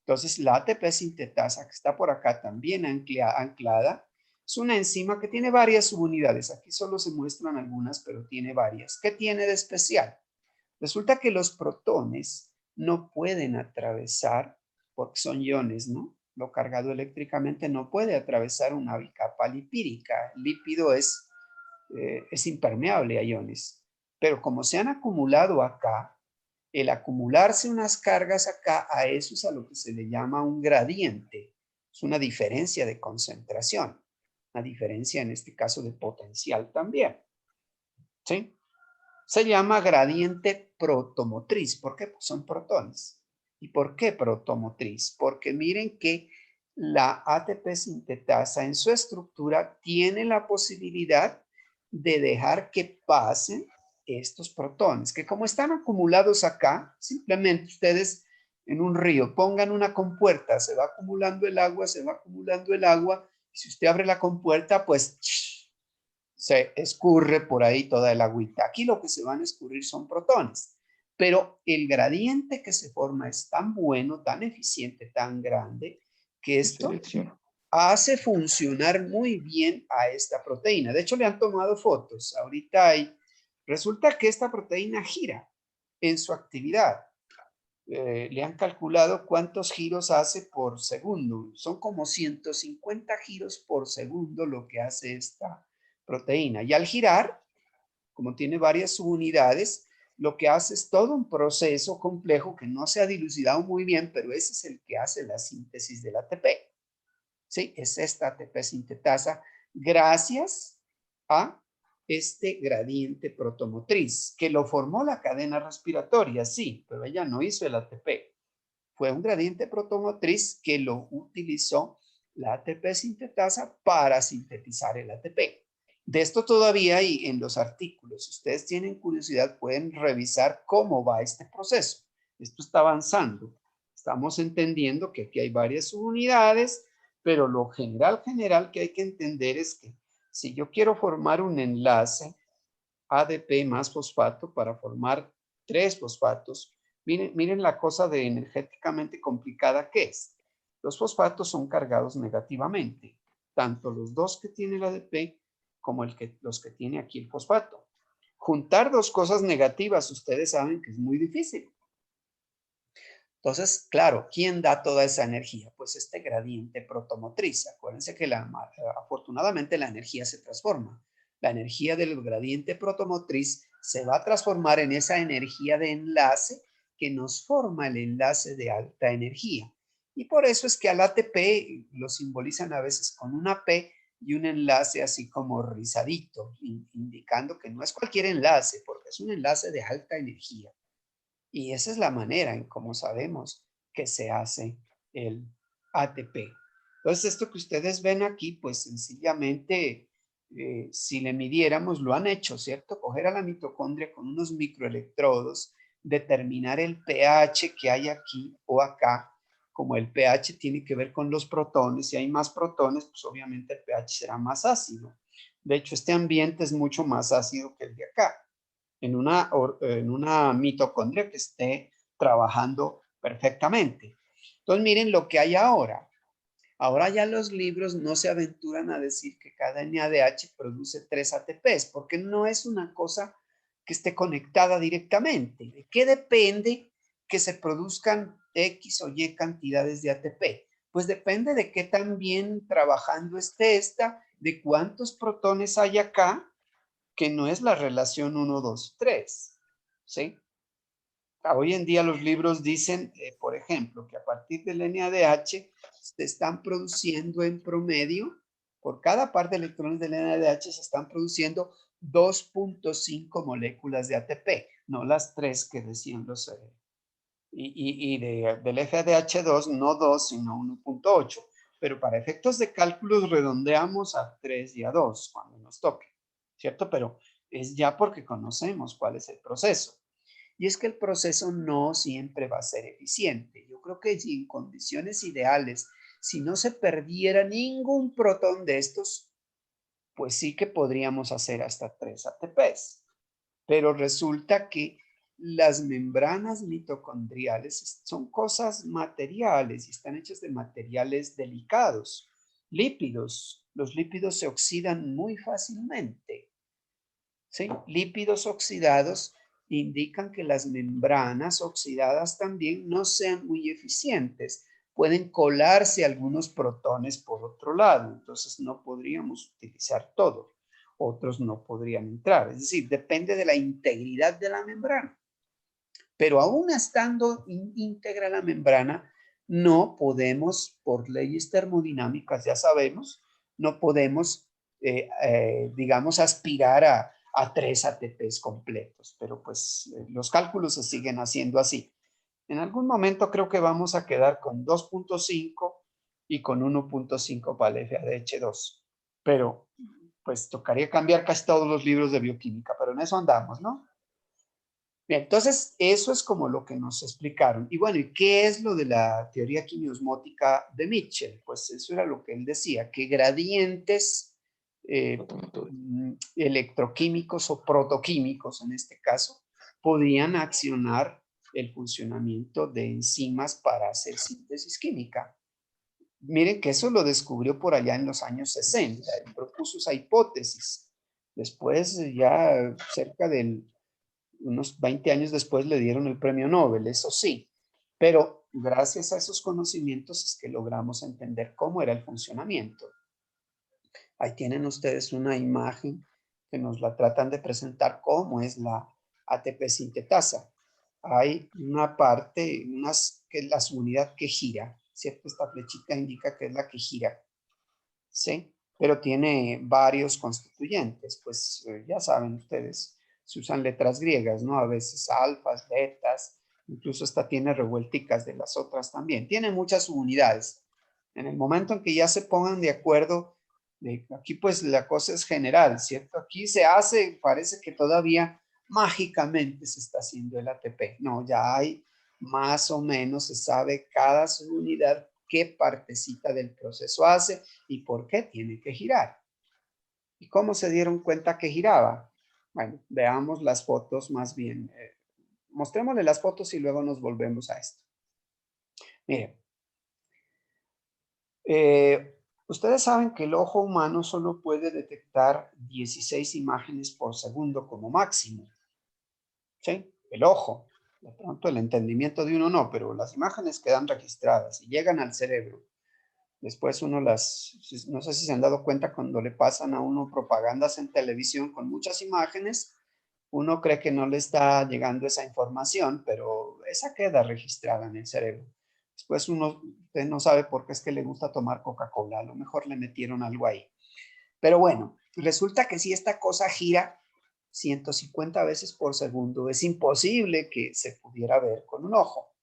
Entonces, la ATP sintetasa, que está por acá también anclada, es una enzima que tiene varias subunidades. Aquí solo se muestran algunas, pero tiene varias. ¿Qué tiene de especial? Resulta que los protones no pueden atravesar, porque son iones, ¿no? Lo cargado eléctricamente no puede atravesar una capa lipídica. El lípido es impermeable a iones. Pero como se han acumulado acá, el acumularse unas cargas acá, a eso es a lo que se le llama un gradiente. Es una diferencia de concentración, una diferencia en este caso de potencial también. ¿Sí? Se llama gradiente protomotriz. ¿Por qué? Pues son protones. ¿Y por qué protomotriz? Porque miren que la ATP sintetasa en su estructura tiene la posibilidad de dejar que pasen estos protones, que como están acumulados acá, simplemente ustedes en un río pongan una compuerta, se va acumulando el agua, se va acumulando el agua, y si usted abre la compuerta, pues se escurre por ahí toda el agüita. Aquí lo que se van a escurrir son protones, pero el gradiente que se forma es tan bueno, tan eficiente, tan grande, que esto hace funcionar muy bien a esta proteína. De hecho, le han tomado fotos. Ahorita resulta que esta proteína gira en su actividad. Le han calculado cuántos giros hace por segundo. Son como 150 giros por segundo lo que hace esta proteína. Y al girar, como tiene varias subunidades, lo que hace es todo un proceso complejo que no se ha dilucidado muy bien, pero ese es el que hace la síntesis del ATP. ¿Sí? Es esta ATP sintetasa gracias a este gradiente protomotriz, que lo formó la cadena respiratoria, sí, pero ella no hizo el ATP. Fue un gradiente protomotriz que lo utilizó la ATP sintetasa para sintetizar el ATP. De esto todavía hay en los artículos. Si ustedes tienen curiosidad, pueden revisar cómo va este proceso. Esto está avanzando. Estamos entendiendo que aquí hay varias subunidades, pero lo general que hay que entender es que si yo quiero formar un enlace ADP más fosfato para formar 3 fosfatos, miren la cosa de energéticamente complicada que es. Los fosfatos son cargados negativamente, tanto los 2 que tiene el ADP como los que tiene aquí el fosfato. Juntar 2 cosas negativas, ustedes saben que es muy difícil. Entonces, claro, ¿quién da toda esa energía? Pues este gradiente protomotriz. Acuérdense que afortunadamente la energía se transforma. La energía del gradiente protomotriz se va a transformar en esa energía de enlace que nos forma el enlace de alta energía. Y por eso es que al ATP lo simbolizan a veces con una P y un enlace así como rizadito, indicando que no es cualquier enlace, porque es un enlace de alta energía. Y esa es la manera en cómo sabemos que se hace el ATP. Entonces, esto que ustedes ven aquí, pues sencillamente, si le midiéramos, lo han hecho, ¿cierto? Coger a la mitocondria con unos microelectrodos, determinar el pH que hay aquí o acá. Como el pH tiene que ver con los protones, si hay más protones, pues obviamente el pH será más ácido. De hecho, este ambiente es mucho más ácido que el de acá. En una mitocondria que esté trabajando perfectamente. Entonces, miren lo que hay ahora. Ahora ya los libros no se aventuran a decir que cada NADH produce 3 ATPs, porque no es una cosa que esté conectada directamente. ¿De qué depende que se produzcan X o Y cantidades de ATP? Pues depende de qué tan bien trabajando esté esta, de cuántos protones hay acá, que no es la relación 1, 2, 3. ¿Sí? Hoy en día los libros dicen, por ejemplo, que a partir del NADH se están produciendo en promedio, por cada par de electrones del NADH se están produciendo 2.5 moléculas de ATP, no las 3 que decían los... del FADH2 no 2, sino 1.8. Pero para efectos de cálculos redondeamos a 3 y a 2 cuando nos toque, ¿cierto? Pero es ya porque conocemos cuál es el proceso. Y es que el proceso no siempre va a ser eficiente. Yo creo que si en condiciones ideales, si no se perdiera ningún protón de estos, pues sí que podríamos hacer hasta 3 ATPs. Pero resulta que las membranas mitocondriales son cosas materiales y están hechas de materiales delicados, lípidos. Los lípidos se oxidan muy fácilmente. ¿Sí? Lípidos oxidados indican que las membranas oxidadas también no sean muy eficientes. Pueden colarse algunos protones por otro lado, entonces no podríamos utilizar todo. Otros no podrían entrar. Es decir, depende de la integridad de la membrana. Pero aún estando íntegra la membrana, no podemos, por leyes termodinámicas, ya sabemos, no podemos, digamos, aspirar a 3 ATPs completos, pero pues los cálculos se siguen haciendo así. En algún momento creo que vamos a quedar con 2.5 y con 1.5 para el FADH2, pero pues tocaría cambiar casi todos los libros de bioquímica, pero en eso andamos, ¿no? Bien, entonces eso es como lo que nos explicaron. Y bueno, ¿y qué es lo de la teoría quimiosmótica de Mitchell? Pues eso era lo que él decía, que gradientes electroquímicos o protoquímicos, en este caso, podían accionar el funcionamiento de enzimas para hacer síntesis química. Miren que eso lo descubrió por allá en los años 60, él propuso esa hipótesis. Después, ya cerca del unos 20 años después le dieron el premio Nobel, eso sí, pero gracias a esos conocimientos es que logramos entender cómo era el funcionamiento. Ahí tienen ustedes una imagen que nos la tratan de presentar cómo es la ATP sintetasa. Hay una parte, que es la unidad que gira, ¿cierto? Esta flechita indica que es la que gira, ¿sí? Pero tiene varios constituyentes, pues ya saben ustedes, se usan letras griegas, ¿no? A veces alfas, betas, incluso esta tiene revuelticas de las otras también. Tiene muchas unidades. En el momento en que ya se pongan de acuerdo, aquí pues la cosa es general, ¿cierto? Aquí se hace, parece que todavía mágicamente se está haciendo el ATP. No, ya hay más o menos, se sabe cada subunidad qué partecita del proceso hace y por qué tiene que girar. ¿Y cómo se dieron cuenta que giraba? Bueno, veamos las fotos más bien. Mostrémosle las fotos y luego nos volvemos a esto. Miren, ustedes saben que el ojo humano solo puede detectar 16 imágenes por segundo como máximo. ¿Sí? El ojo. De pronto el entendimiento de uno no, pero las imágenes quedan registradas y llegan al cerebro. Después uno no sé si se han dado cuenta cuando le pasan a uno propagandas en televisión con muchas imágenes, uno cree que no le está llegando esa información, pero esa queda registrada en el cerebro. Después usted no sabe por qué es que le gusta tomar Coca-Cola, a lo mejor le metieron algo ahí. Pero bueno, resulta que si esta cosa gira 150 veces por segundo, es imposible que se pudiera ver con un ojo.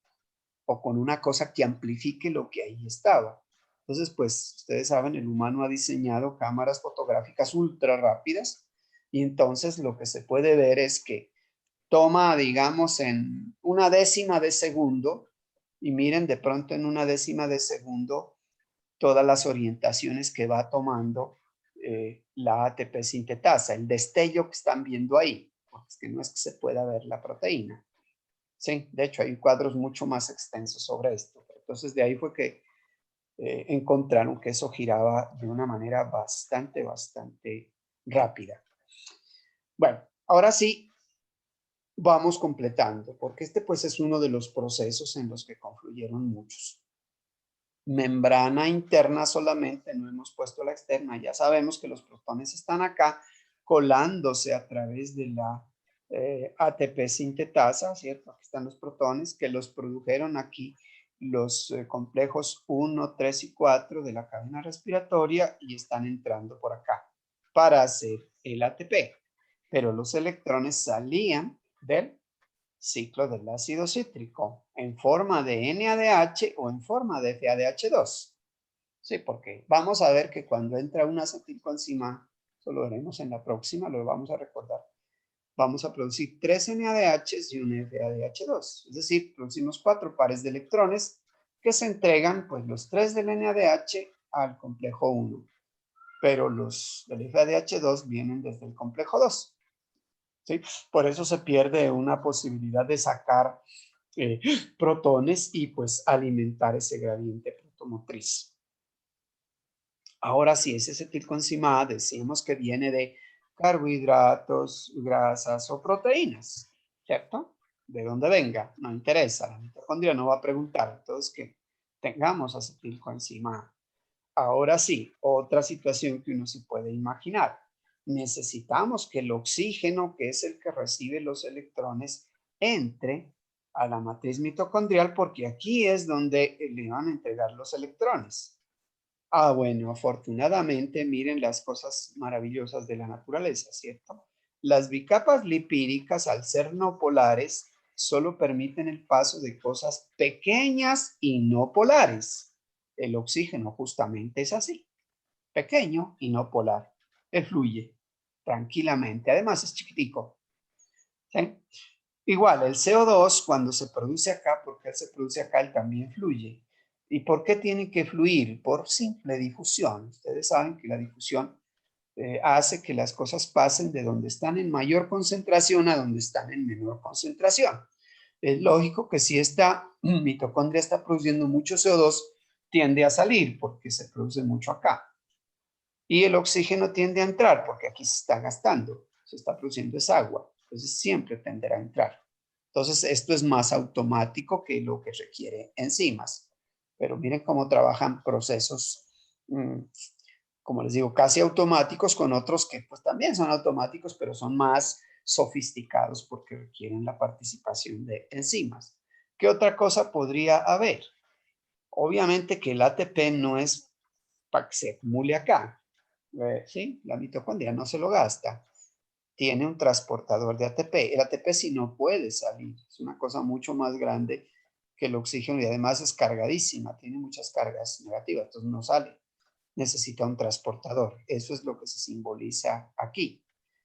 o con una cosa que amplifique lo que ahí estaba. Entonces, pues, ustedes saben, el humano ha diseñado cámaras fotográficas ultra rápidas y entonces lo que se puede ver es que toma, digamos, en una décima de segundo y miren de pronto en una décima de segundo todas las orientaciones que va tomando la ATP sintetasa, el destello que están viendo ahí, porque es que no es que se pueda ver la proteína. Sí, de hecho hay cuadros mucho más extensos sobre esto. Entonces de ahí fue que encontraron que eso giraba de una manera bastante rápida. Bueno, ahora sí, vamos completando, porque este pues es uno de los procesos en los que confluyeron muchos. Membrana interna solamente, no hemos puesto la externa. Ya sabemos que los protones están acá colándose a través de la ATP sintetasa, ¿cierto? Aquí están los protones que los produjeron aquí los complejos 1, 3 y 4 de la cadena respiratoria y están entrando por acá para hacer el ATP. Pero los electrones salían del ciclo del ácido cítrico en forma de NADH o en forma de FADH2. Sí, porque vamos a ver que cuando entra una acetilcoenzima, eso lo veremos en la próxima, lo vamos a recordar, vamos a producir 3 NADHs y un FADH2. Es decir, producimos 4 pares de electrones que se entregan, pues los 3 del NADH al complejo 1, pero los del FADH2 vienen desde el complejo 2. ¿Sí? Por eso se pierde una posibilidad de sacar protones y pues alimentar ese gradiente protomotriz. Ahora sí, ese acetilcoenzima decimos que viene de carbohidratos, grasas o proteínas, ¿cierto? De dónde venga, no interesa, la mitocondria no va a preguntar, entonces que tengamos acetilcoenzima. Ahora sí, otra situación que uno se puede imaginar. Necesitamos que el oxígeno, que es el que recibe los electrones, entre a la matriz mitocondrial porque aquí es donde le van a entregar los electrones. Ah, bueno, afortunadamente, miren las cosas maravillosas de la naturaleza, ¿cierto? Las bicapas lipídicas, al ser no polares, solo permiten el paso de cosas pequeñas y no polares. El oxígeno justamente es así, pequeño y no polar. Él fluye tranquilamente, además es chiquitico. ¿Sí? Igual, el CO2 cuando se produce acá, porque él se produce acá, él también fluye. ¿Y por qué tiene que fluir? Por simple difusión. Ustedes saben que la difusión hace que las cosas pasen de donde están en mayor concentración a donde están en menor concentración. Es lógico que si esta mitocondria está produciendo mucho CO2, tiende a salir porque se produce mucho acá. Y el oxígeno tiende a entrar porque aquí se está gastando, se está produciendo esa agua. Entonces siempre tenderá a entrar. Entonces esto es más automático que lo que requiere enzimas. Pero miren cómo trabajan procesos, como les digo, casi automáticos con otros que pues también son automáticos, pero son más sofisticados porque requieren la participación de enzimas. ¿Qué otra cosa podría haber? Obviamente que el ATP no es para que se acumule acá. ¿Sí? La mitocondria no se lo gasta. Tiene un transportador de ATP. El ATP sí no puede salir. Es una cosa mucho más grande que el oxígeno y además es cargadísima. Tiene muchas cargas negativas, entonces no sale. Necesita un transportador. Eso es lo que se simboliza aquí.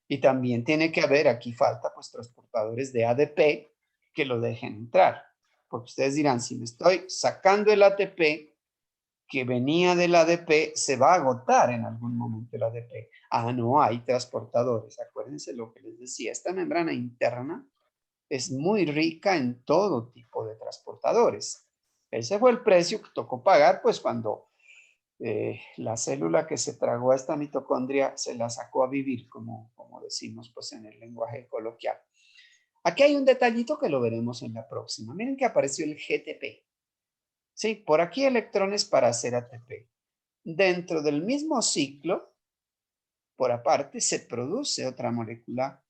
Y también tiene que haber, aquí falta pues transportadores de ADP que lo dejen entrar. Porque ustedes dirán, si me estoy sacando el ATP, que venía del ADP, se va a agotar en algún momento el ADP. Ah, no, hay transportadores. Acuérdense lo que les decía, esta membrana interna es muy rica en todo tipo de transportadores. Ese fue el precio que tocó pagar, pues cuando la célula que se tragó a esta mitocondria se la sacó a vivir, como decimos pues en el lenguaje coloquial. Aquí hay un detallito que lo veremos en la próxima. Miren que apareció el GTP. Sí, por aquí electrones para hacer ATP. Dentro del mismo ciclo, por aparte, se produce otra molécula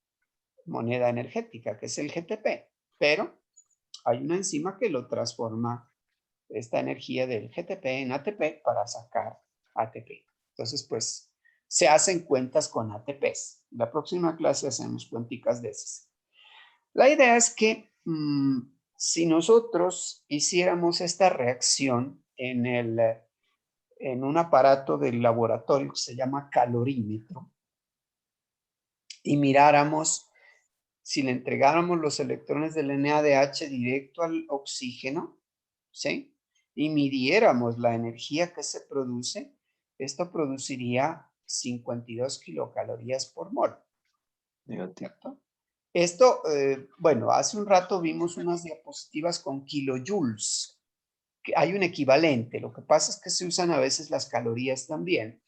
moneda energética, que es el GTP, pero hay una enzima que lo transforma esta energía del GTP en ATP para sacar ATP. Entonces, pues, se hacen cuentas con ATPs. La próxima clase hacemos cuenticas de esas. La idea es que Si nosotros hiciéramos esta reacción en un aparato del laboratorio que se llama calorímetro y miráramos si le entregáramos los electrones del NADH directo al oxígeno, ¿sí? Y midiéramos la energía que se produce, esto produciría 52 kilocalorías por mol, ¿cierto? Esto, bueno, hace un rato vimos unas diapositivas con kilojoules, que hay un equivalente, lo que pasa es que se usan a veces las calorías también.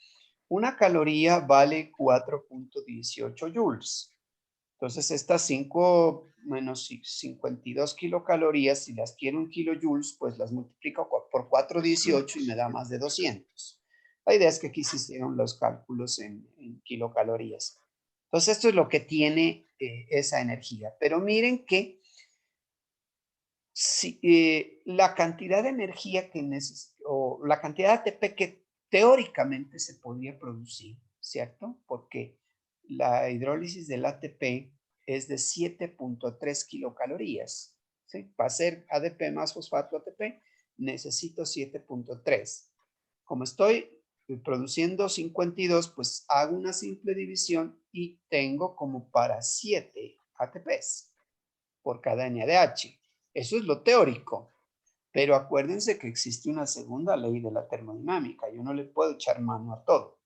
Una caloría vale 4.18 joules. Entonces, estas 5 menos 52 kilocalorías, si las quiero en kilojoules, pues las multiplico por 4,18 y me da más de 200. La idea es que aquí se hicieron los cálculos en kilocalorías. Entonces, esto es lo que tiene esa energía. Pero miren que si, la cantidad de energía que o la cantidad de ATP que teóricamente se podría producir, ¿cierto? Porque la hidrólisis del ATP es de 7.3 kilocalorías, ¿sí? Para hacer ADP más fosfato ATP necesito 7.3. Como estoy produciendo 52, pues hago una simple división y tengo como para 7 ATPs por cada NADH. Eso es lo teórico. Pero acuérdense que existe una segunda ley de la termodinámica. Yo no le puedo echar mano a todo.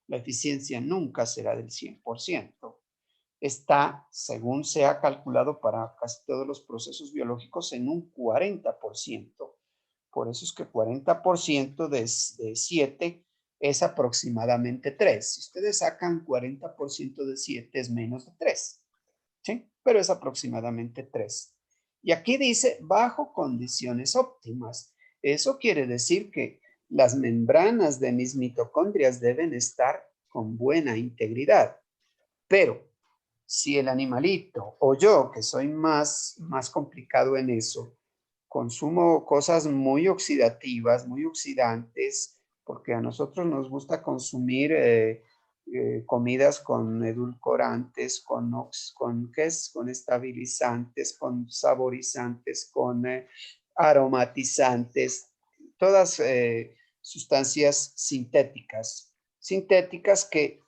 La eficiencia nunca será del 100%. Está, según se ha calculado para casi todos los procesos biológicos, en un 40%. Por eso es que 40% de 7 es aproximadamente 3. Si ustedes sacan 40% de 7 es menos de 3. ¿Sí? Pero es aproximadamente 3. Y aquí dice bajo condiciones óptimas. Eso quiere decir que las membranas de mis mitocondrias deben estar con buena integridad. Pero si el animalito o yo, que soy más complicado en eso, consumo cosas muy oxidativas, muy oxidantes, porque a nosotros nos gusta consumir comidas con edulcorantes, ¿qué es? Con estabilizantes, con saborizantes, con aromatizantes, todas sustancias sintéticas que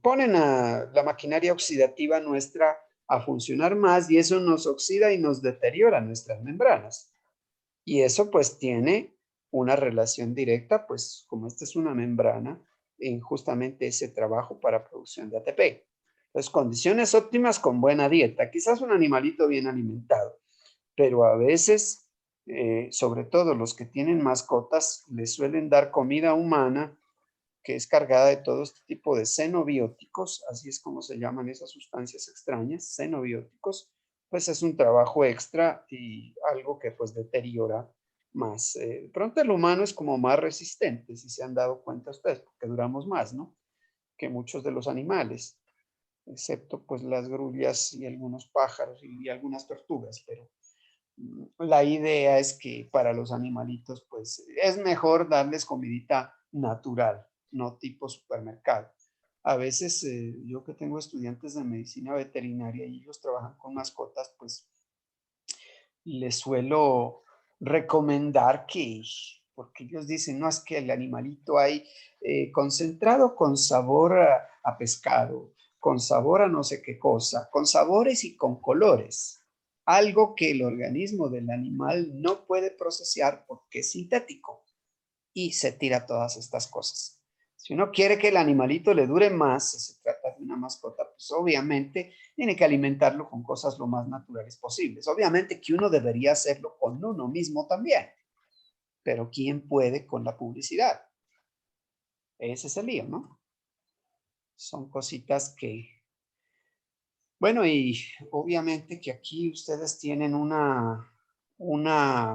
ponen a la maquinaria oxidativa nuestra a funcionar más y eso nos oxida y nos deteriora nuestras membranas. Y eso pues tiene una relación directa, pues como esta es una membrana, en justamente ese trabajo para producción de ATP. Entonces, condiciones óptimas con buena dieta, quizás un animalito bien alimentado, pero a veces, sobre todo los que tienen mascotas, les suelen dar comida humana que es cargada de todo este tipo de xenobióticos, así es como se llaman esas sustancias extrañas, xenobióticos, pues es un trabajo extra y algo que pues deteriora más. De pronto el humano es como más resistente, si se han dado cuenta ustedes, porque duramos más, ¿no? Que muchos de los animales, excepto pues las grullas y algunos pájaros y algunas tortugas, pero la idea es que para los animalitos, pues es mejor darles comidita natural, no tipo supermercado. A veces yo que tengo estudiantes de medicina veterinaria y ellos trabajan con mascotas, pues les suelo recomendar que, porque ellos dicen, no, es que el animalito hay concentrado con sabor a pescado, con sabor a no sé qué cosa, con sabores y con colores. Algo que el organismo del animal no puede procesar porque es sintético y se tira todas estas cosas. Si uno quiere que el animalito le dure más, si se trata de una mascota, pues obviamente tiene que alimentarlo con cosas lo más naturales posibles. Obviamente que uno debería hacerlo con uno mismo también, pero ¿quién puede con la publicidad? Ese es el lío, ¿no? Son cositas que... Bueno, y obviamente que aquí ustedes tienen una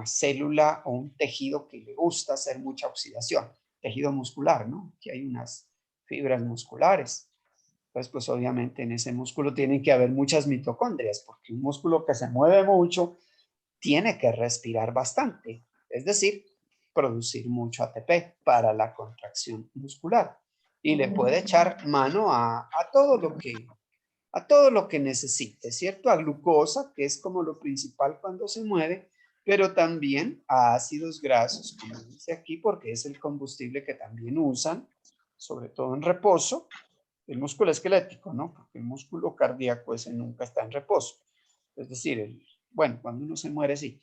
célula o un tejido que le gusta hacer mucha oxidación, tejido muscular, ¿no? Aquí hay unas fibras musculares. Entonces, pues obviamente en ese músculo tienen que haber muchas mitocondrias, porque un músculo que se mueve mucho tiene que respirar bastante, es decir, producir mucho ATP para la contracción muscular. Y le puede echar mano a todo lo que a todo lo que necesite, ¿cierto? A glucosa, que es como lo principal cuando se mueve, pero también a ácidos grasos, como dice aquí, porque es el combustible que también usan, sobre todo en reposo, el músculo esquelético, ¿no? Porque el músculo cardíaco ese nunca está en reposo. Es decir, bueno, cuando uno se muere, sí.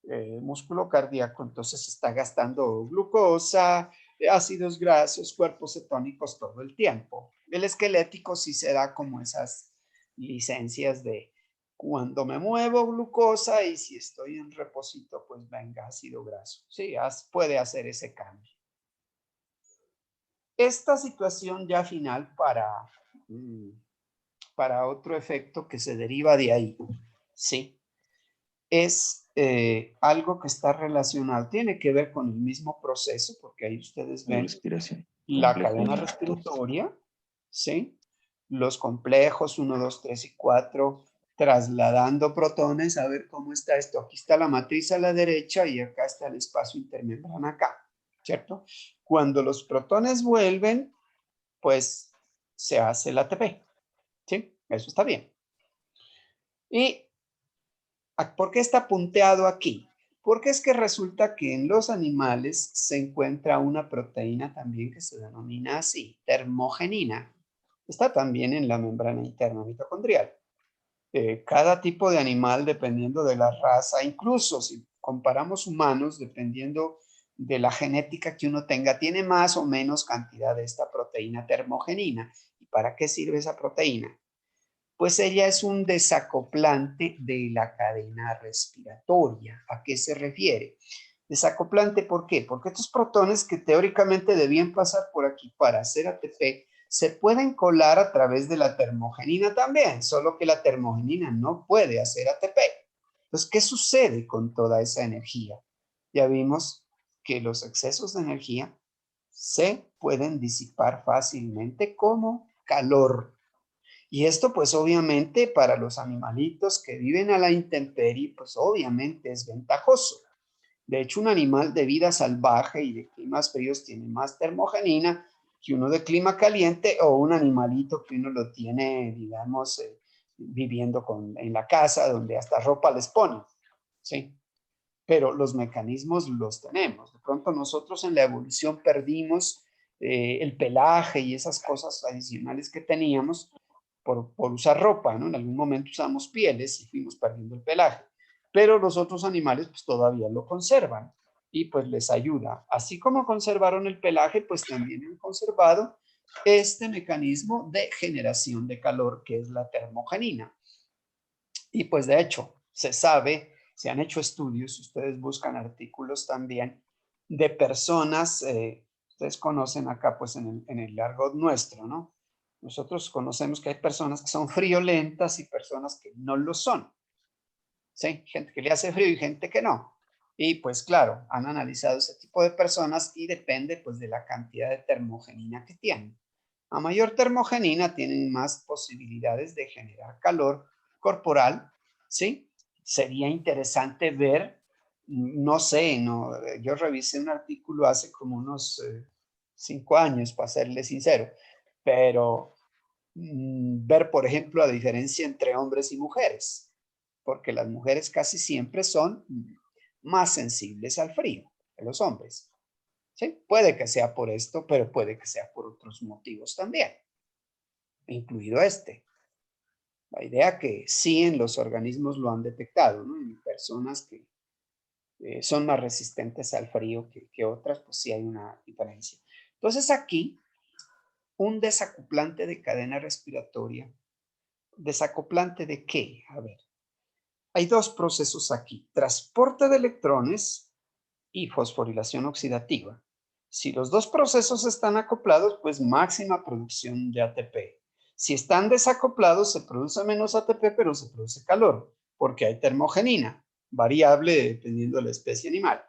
El músculo cardíaco entonces está gastando glucosa, ácidos grasos, cuerpos cetónicos todo el tiempo. El esquelético sí se da como esas licencias de cuando me muevo glucosa y si estoy en reposito, pues venga ácido graso. Sí, puede hacer ese cambio. Esta situación ya final para otro efecto que se deriva de ahí, ¿sí? Es algo que está relacionado, tiene que ver con el mismo proceso, porque ahí ustedes ven Respiración. la Complejo cadena 1, 2. respiratoria, ¿sí? Los complejos 1, 2, 3 y 4, trasladando protones, a ver cómo está esto. Aquí está la matriz a la derecha y acá está el espacio intermembrana acá, ¿cierto? Cuando los protones vuelven, pues se hace el ATP, ¿sí? Eso está bien. ¿Y por qué está punteado aquí? Porque es que resulta que en los animales se encuentra una proteína también que se denomina así, termogenina. Está también en la membrana interna mitocondrial. Cada tipo de animal, dependiendo de la raza, incluso si comparamos humanos, dependiendo de la genética que uno tenga, tiene más o menos cantidad de esta proteína termogenina. ¿Y para qué sirve esa proteína? Pues ella es un desacoplante de la cadena respiratoria. ¿A qué se refiere? Desacoplante, ¿por qué? Porque estos protones que teóricamente debían pasar por aquí para hacer ATP, se pueden colar a través de la termogenina también, solo que la termogenina no puede hacer ATP. Entonces, ¿qué sucede con toda esa energía? Ya vimos que los excesos de energía se pueden disipar fácilmente como calor. Y esto pues obviamente para los animalitos que viven a la intemperie, pues obviamente es ventajoso. De hecho, un animal de vida salvaje y de climas fríos tiene más termogenina que uno de clima caliente o un animalito que uno lo tiene, digamos, viviendo en la casa donde hasta ropa les ponen, ¿sí? Pero los mecanismos los tenemos. De pronto nosotros en la evolución perdimos el pelaje y esas cosas adicionales que teníamos por usar ropa, ¿no? En algún momento usamos pieles y fuimos perdiendo el pelaje, pero los otros animales pues todavía lo conservan y pues les ayuda. Así como conservaron el pelaje, pues también han conservado este mecanismo de generación de calor que es la termogenina. Y pues de hecho, se sabe, se han hecho estudios, ustedes buscan artículos también de personas, ustedes conocen acá pues en el argot nuestro, ¿no? Nosotros conocemos que hay personas que son friolentas y personas que no lo son, ¿sí? Gente que le hace frío y gente que no. Y pues claro, han analizado ese tipo de personas y depende pues de la cantidad de termogenina que tienen. A mayor termogenina tienen más posibilidades de generar calor corporal, ¿sí? Sería interesante ver, no sé, no, yo revisé un artículo hace como unos 5 años, para serle sincero, pero ver, por ejemplo, la diferencia entre hombres y mujeres, porque las mujeres casi siempre son más sensibles al frío que los hombres. ¿Sí? Puede que sea por esto, pero puede que sea por otros motivos también, incluido este. La idea que sí en los organismos lo han detectado, ¿no? En personas que son más resistentes al frío que otras, pues sí hay una diferencia. Entonces aquí, un desacoplante de cadena respiratoria. ¿Desacoplante de qué? A ver, hay dos procesos aquí, transporte de electrones y fosforilación oxidativa. Si los dos procesos están acoplados, pues máxima producción de ATP. Si están desacoplados, se produce menos ATP, pero se produce calor, porque hay termogenina, variable dependiendo de la especie animal,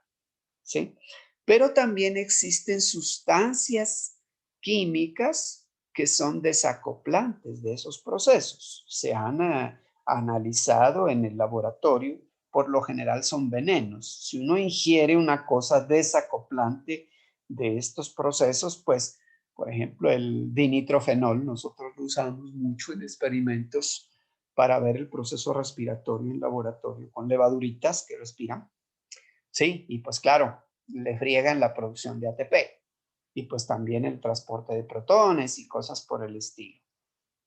¿sí? Pero también existen sustancias químicas que son desacoplantes de esos procesos. Se han analizado en el laboratorio, por lo general son venenos. Si uno ingiere una cosa desacoplante de estos procesos, pues Por ejemplo, el dinitrofenol, nosotros lo usamos mucho en experimentos para ver el proceso respiratorio en laboratorio con levaduritas que respiran. Sí, y pues claro, le friegan la producción de ATP y pues también el transporte de protones y cosas por el estilo.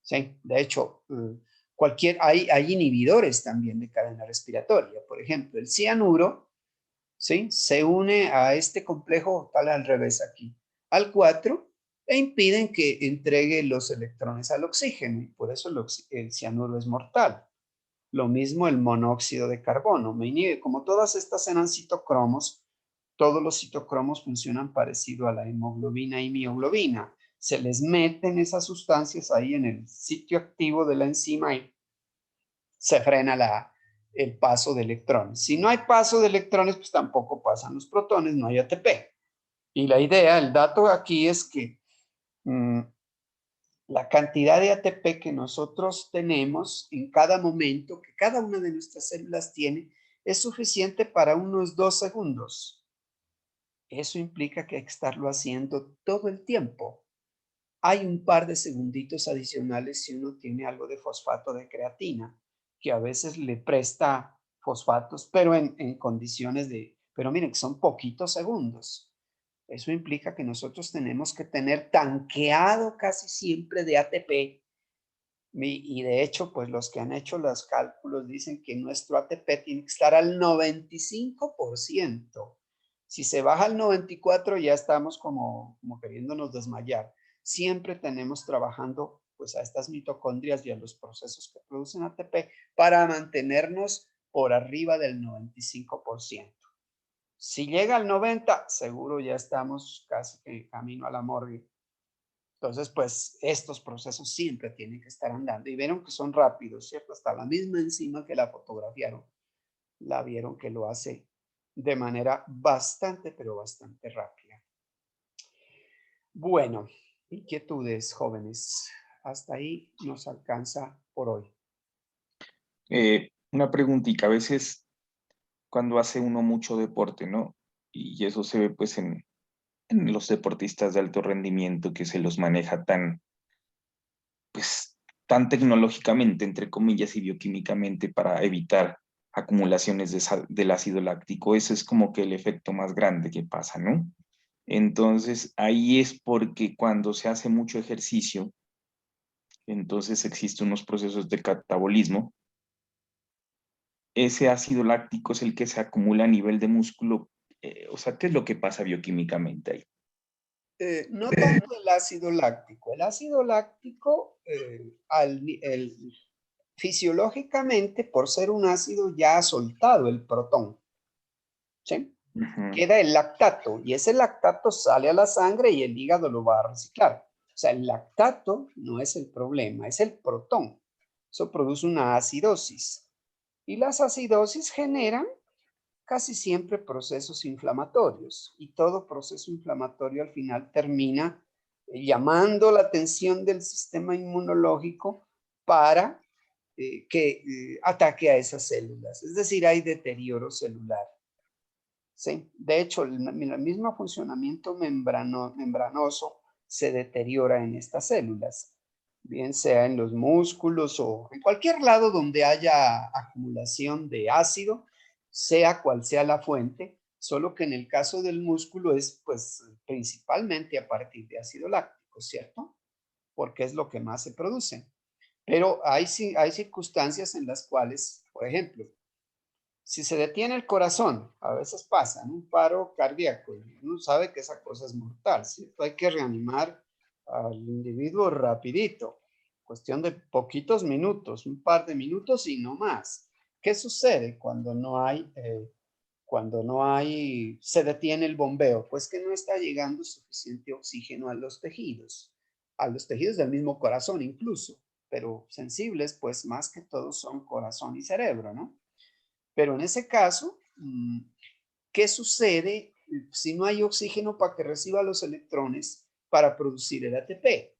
Sí, de hecho, hay inhibidores también de cadena respiratoria. Por ejemplo, el cianuro, ¿sí? Se une a este complejo, tal al revés aquí, al 4, e impiden que entregue los electrones al oxígeno, y por eso el cianuro es mortal. Lo mismo el monóxido de carbono, me inhibe. Como todas estas eran citocromos, todos los citocromos funcionan parecido a la hemoglobina y mioglobina. Se les meten esas sustancias ahí en el sitio activo de la enzima y se frena el paso de electrones. Si no hay paso de electrones, pues tampoco pasan los protones, no hay ATP. Y la idea, el dato aquí es que la cantidad de ATP que nosotros tenemos en cada momento, que cada una de nuestras células tiene, es suficiente para unos 2 segundos. Eso implica que hay que estarlo haciendo todo el tiempo. Hay un par de segunditos adicionales si uno tiene algo de fosfato de creatina, que a veces le presta fosfatos, pero en condiciones pero miren, que son poquitos segundos. Eso implica que nosotros tenemos que tener tanqueado casi siempre de ATP. Y de hecho, pues los que han hecho los cálculos dicen que nuestro ATP tiene que estar al 95%. Si se baja al 94%, ya estamos como queriéndonos desmayar. Siempre tenemos trabajando pues a estas mitocondrias y a los procesos que producen ATP para mantenernos por arriba del 95%. Si llega al 90%, seguro ya estamos casi en camino a la morgue. Entonces, pues estos procesos siempre tienen que estar andando y vieron que son rápidos, ¿cierto? Hasta la misma enzima que la fotografiaron, la vieron que lo hace de manera bastante, pero bastante rápida. Bueno, inquietudes, jóvenes. Hasta ahí nos alcanza por hoy. Una preguntita, a veces cuando hace uno mucho deporte, ¿no? Y eso se ve pues en los deportistas de alto rendimiento que se los maneja pues, tan tecnológicamente, entre comillas, y bioquímicamente para evitar acumulaciones del ácido láctico. Ese es como que el efecto más grande que pasa, ¿no? Entonces, ahí es porque cuando se hace mucho ejercicio, entonces existen unos procesos de catabolismo. Ese ácido láctico es el que se acumula a nivel de músculo. O sea, ¿qué es lo que pasa bioquímicamente ahí? No tanto el ácido láctico. El ácido láctico, fisiológicamente, por ser un ácido, ya ha soltado el protón. ¿Sí? Ujú. Queda el lactato y ese lactato sale a la sangre y el hígado lo va a reciclar. O sea, el lactato no es el problema, es el protón. Eso produce una acidosis y las acidosis generan casi siempre procesos inflamatorios y todo proceso inflamatorio al final termina llamando la atención del sistema inmunológico para que ataque a esas células. Es decir, hay deterioro celular. Sí, de hecho, el mismo funcionamiento membranoso se deteriora en estas células, bien sea en los músculos o en cualquier lado donde haya acumulación de ácido, sea cual sea la fuente, solo que en el caso del músculo es pues principalmente a partir de ácido láctico, ¿cierto? Porque es lo que más se produce. Pero hay circunstancias en las cuales, por ejemplo, si se detiene el corazón, a veces pasa, ¿no? Un paro cardíaco, y uno sabe que esa cosa es mortal, ¿cierto? Hay que reanimar al individuo rapidito, cuestión de poquitos minutos, un par de minutos y no más. ¿Qué sucede cuando no hay, se detiene el bombeo? Pues que no está llegando suficiente oxígeno a los tejidos del mismo corazón incluso, pero sensibles, pues más que todo son corazón y cerebro, ¿no? Pero en ese caso, ¿qué sucede si no hay oxígeno para que reciba los electrones para producir el ATP?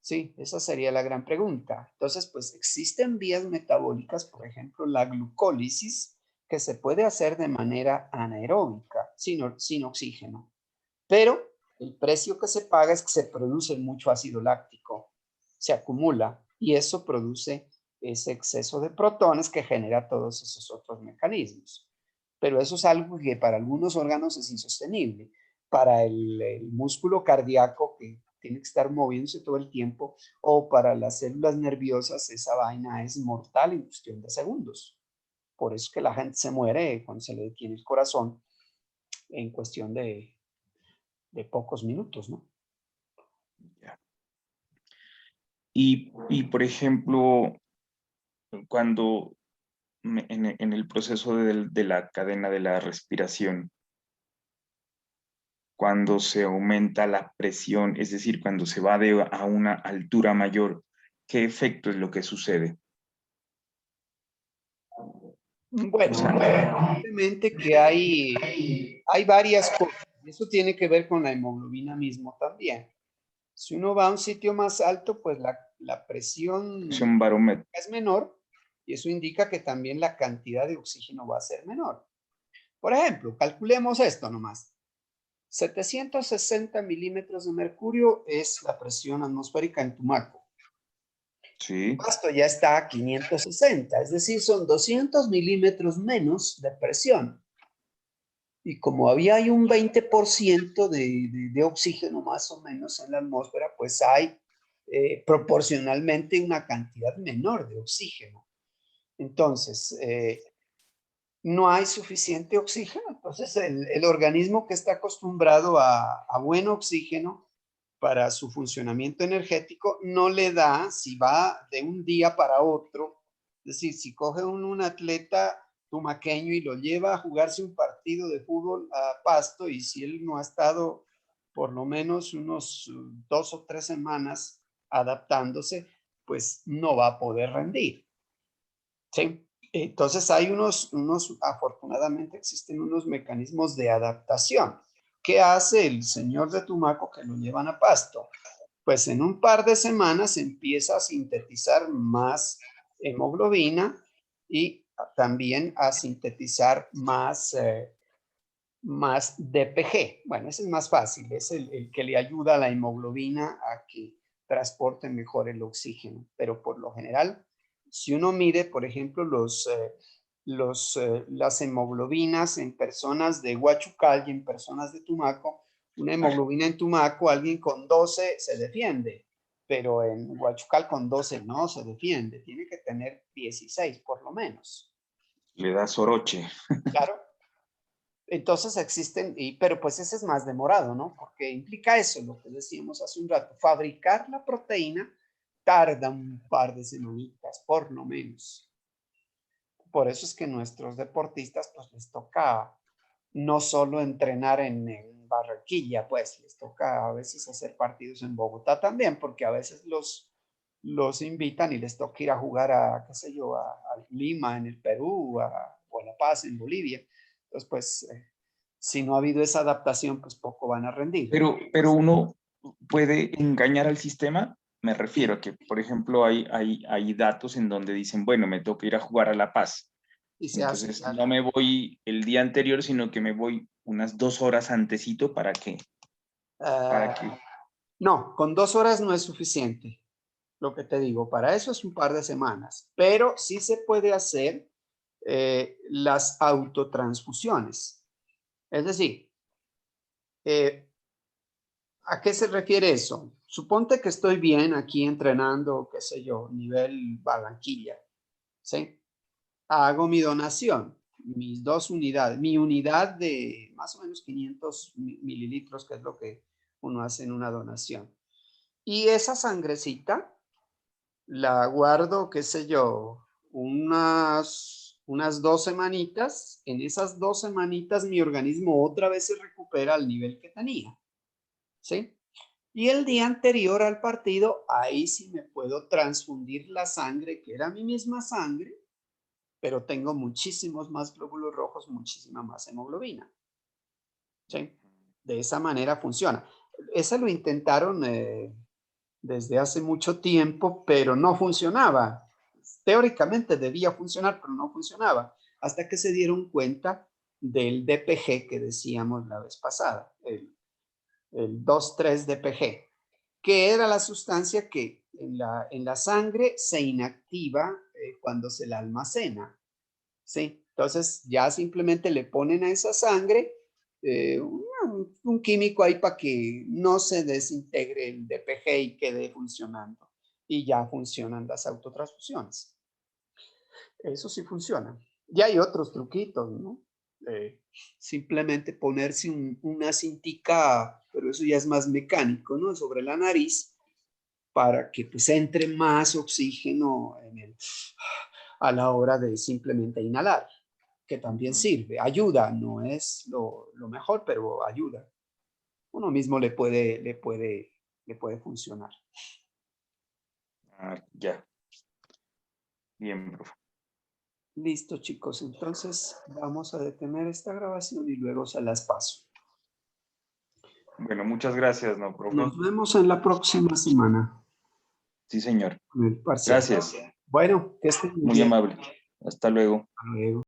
Sí, esa sería la gran pregunta. Entonces, pues existen vías metabólicas, por ejemplo, la glucólisis, que se puede hacer de manera anaeróbica, sin oxígeno. Pero El precio que se paga es que se produce mucho ácido láctico, se acumula y eso produce ese exceso de protones que genera todos esos otros mecanismos. Pero eso es algo que para algunos órganos es insostenible. Para el músculo cardíaco que tiene que estar moviéndose todo el tiempo, o para las células nerviosas, esa vaina es mortal en cuestión de segundos. Por eso que la gente se muere cuando se le detiene el corazón en cuestión de pocos minutos, ¿no? Y por ejemplo, cuando en el proceso de la cadena de la respiración, cuando se aumenta la presión, es decir, cuando se va a una altura mayor, ¿qué efecto es lo que sucede? O Bueno, sea, evidentemente que hay varias cosas. Eso tiene que ver con la hemoglobina mismo también. Si uno va a un sitio más alto, pues la es presión un barómetro. es menor y eso indica que también la cantidad de oxígeno va a ser menor. Por ejemplo, calculemos esto nomás. 760 milímetros de mercurio es la presión atmosférica en Tumaco. Sí, Pasto ya está a 560, es decir, son 200 milímetros menos de presión. Y como hay un 20% de oxígeno más o menos en la atmósfera, pues hay proporcionalmente una cantidad menor de oxígeno. Entonces, no hay suficiente oxígeno. Entonces, el organismo que está acostumbrado a buen oxígeno para su funcionamiento energético no le da, si va de un día para otro, es decir, si coge un atleta tumaqueño y lo lleva a jugarse un partido de fútbol a Pasto, y si él no ha estado por lo menos unos 2 o 3 semanas adaptándose, pues no va a poder rendir. ¿Sí? Entonces hay afortunadamente existen unos mecanismos de adaptación. ¿Qué hace el señor de Tumaco que lo llevan a Pasto? Pues en un par de semanas empieza a sintetizar más hemoglobina y también a sintetizar más DPG. Bueno, ese es más fácil, es el que le ayuda a la hemoglobina a que transporte mejor el oxígeno, pero por lo general, si uno mide, por ejemplo, las hemoglobinas en personas de Huachucal y en personas de Tumaco, una hemoglobina en Tumaco, alguien con 12 se defiende, pero en Huachucal con 12 no se defiende, tiene que tener 16 por lo menos. le da soroche. Claro. Entonces existen, pero pues ese es más demorado, ¿no? Porque implica eso, lo que decíamos hace un rato, fabricar la proteína tarda un par de semanitas, por lo menos. Por eso es que nuestros deportistas, pues les toca no solo entrenar en Barranquilla, pues les toca a veces hacer partidos en Bogotá también, porque a veces los invitan y les toca ir a jugar a, qué sé yo, a Lima en el Perú, o a La Paz en Bolivia. Entonces, pues, si no ha habido esa adaptación, pues poco van a rendir. Pero uno puede engañar al sistema. Me refiero a que, por ejemplo, hay datos en donde dicen, bueno, me toca ir a jugar a La Paz. Y se hace, Entonces, claro. no me voy el día anterior, sino que me voy unas 2 horas antesito para Ah, que, no, con 2 horas no es suficiente. Lo que te digo, para eso es un par de semanas, pero sí se puede hacer las autotransfusiones. Es decir, eh, ¿a qué se refiere eso? Suponte que estoy bien aquí entrenando, qué sé yo, nivel Barranquilla, ¿sí? Hago mi donación, mis 2 unidades, mi unidad de más o menos 500 mililitros, que es lo que uno hace en una donación. Y esa sangrecita la guardo, qué sé yo, unas 2 semanitas. En esas 2 semanitas mi organismo otra vez se recupera al nivel que tenía, ¿sí? Y el día anterior al partido, ahí sí me puedo transfundir la sangre, que era mi misma sangre, pero tengo muchísimos más glóbulos rojos, muchísima más hemoglobina, ¿sí? De esa manera funciona. Ese lo intentaron desde hace mucho tiempo, pero no funcionaba. Teóricamente debía funcionar, pero no funcionaba, hasta que se dieron cuenta del DPG que decíamos la vez pasada, el 2,3-DPG, que era la sustancia que en la sangre se inactiva cuando se la almacena. ¿Sí? Entonces ya simplemente le ponen a esa sangre un químico ahí para que no se desintegre el DPG y quede funcionando. Y ya funcionan las autotransfusiones. Eso sí funciona. Y hay otros truquitos, ¿no? Simplemente ponerse una cintica, pero eso ya es más mecánico, ¿no? Sobre la nariz para que pues entre más oxígeno a la hora de simplemente inhalar, que también sirve, ayuda, no es lo mejor, pero ayuda. Uno mismo le puede funcionar. Ah, ya. Bien, profe. Listo, chicos. Entonces vamos a detener esta grabación y luego se las paso. Bueno, muchas gracias, ¿no, profe? Nos vemos en la próxima semana. Sí, señor. Con el parcial. Gracias. Bueno, que estén muy Muy bien. amable. Hasta luego. Hasta luego.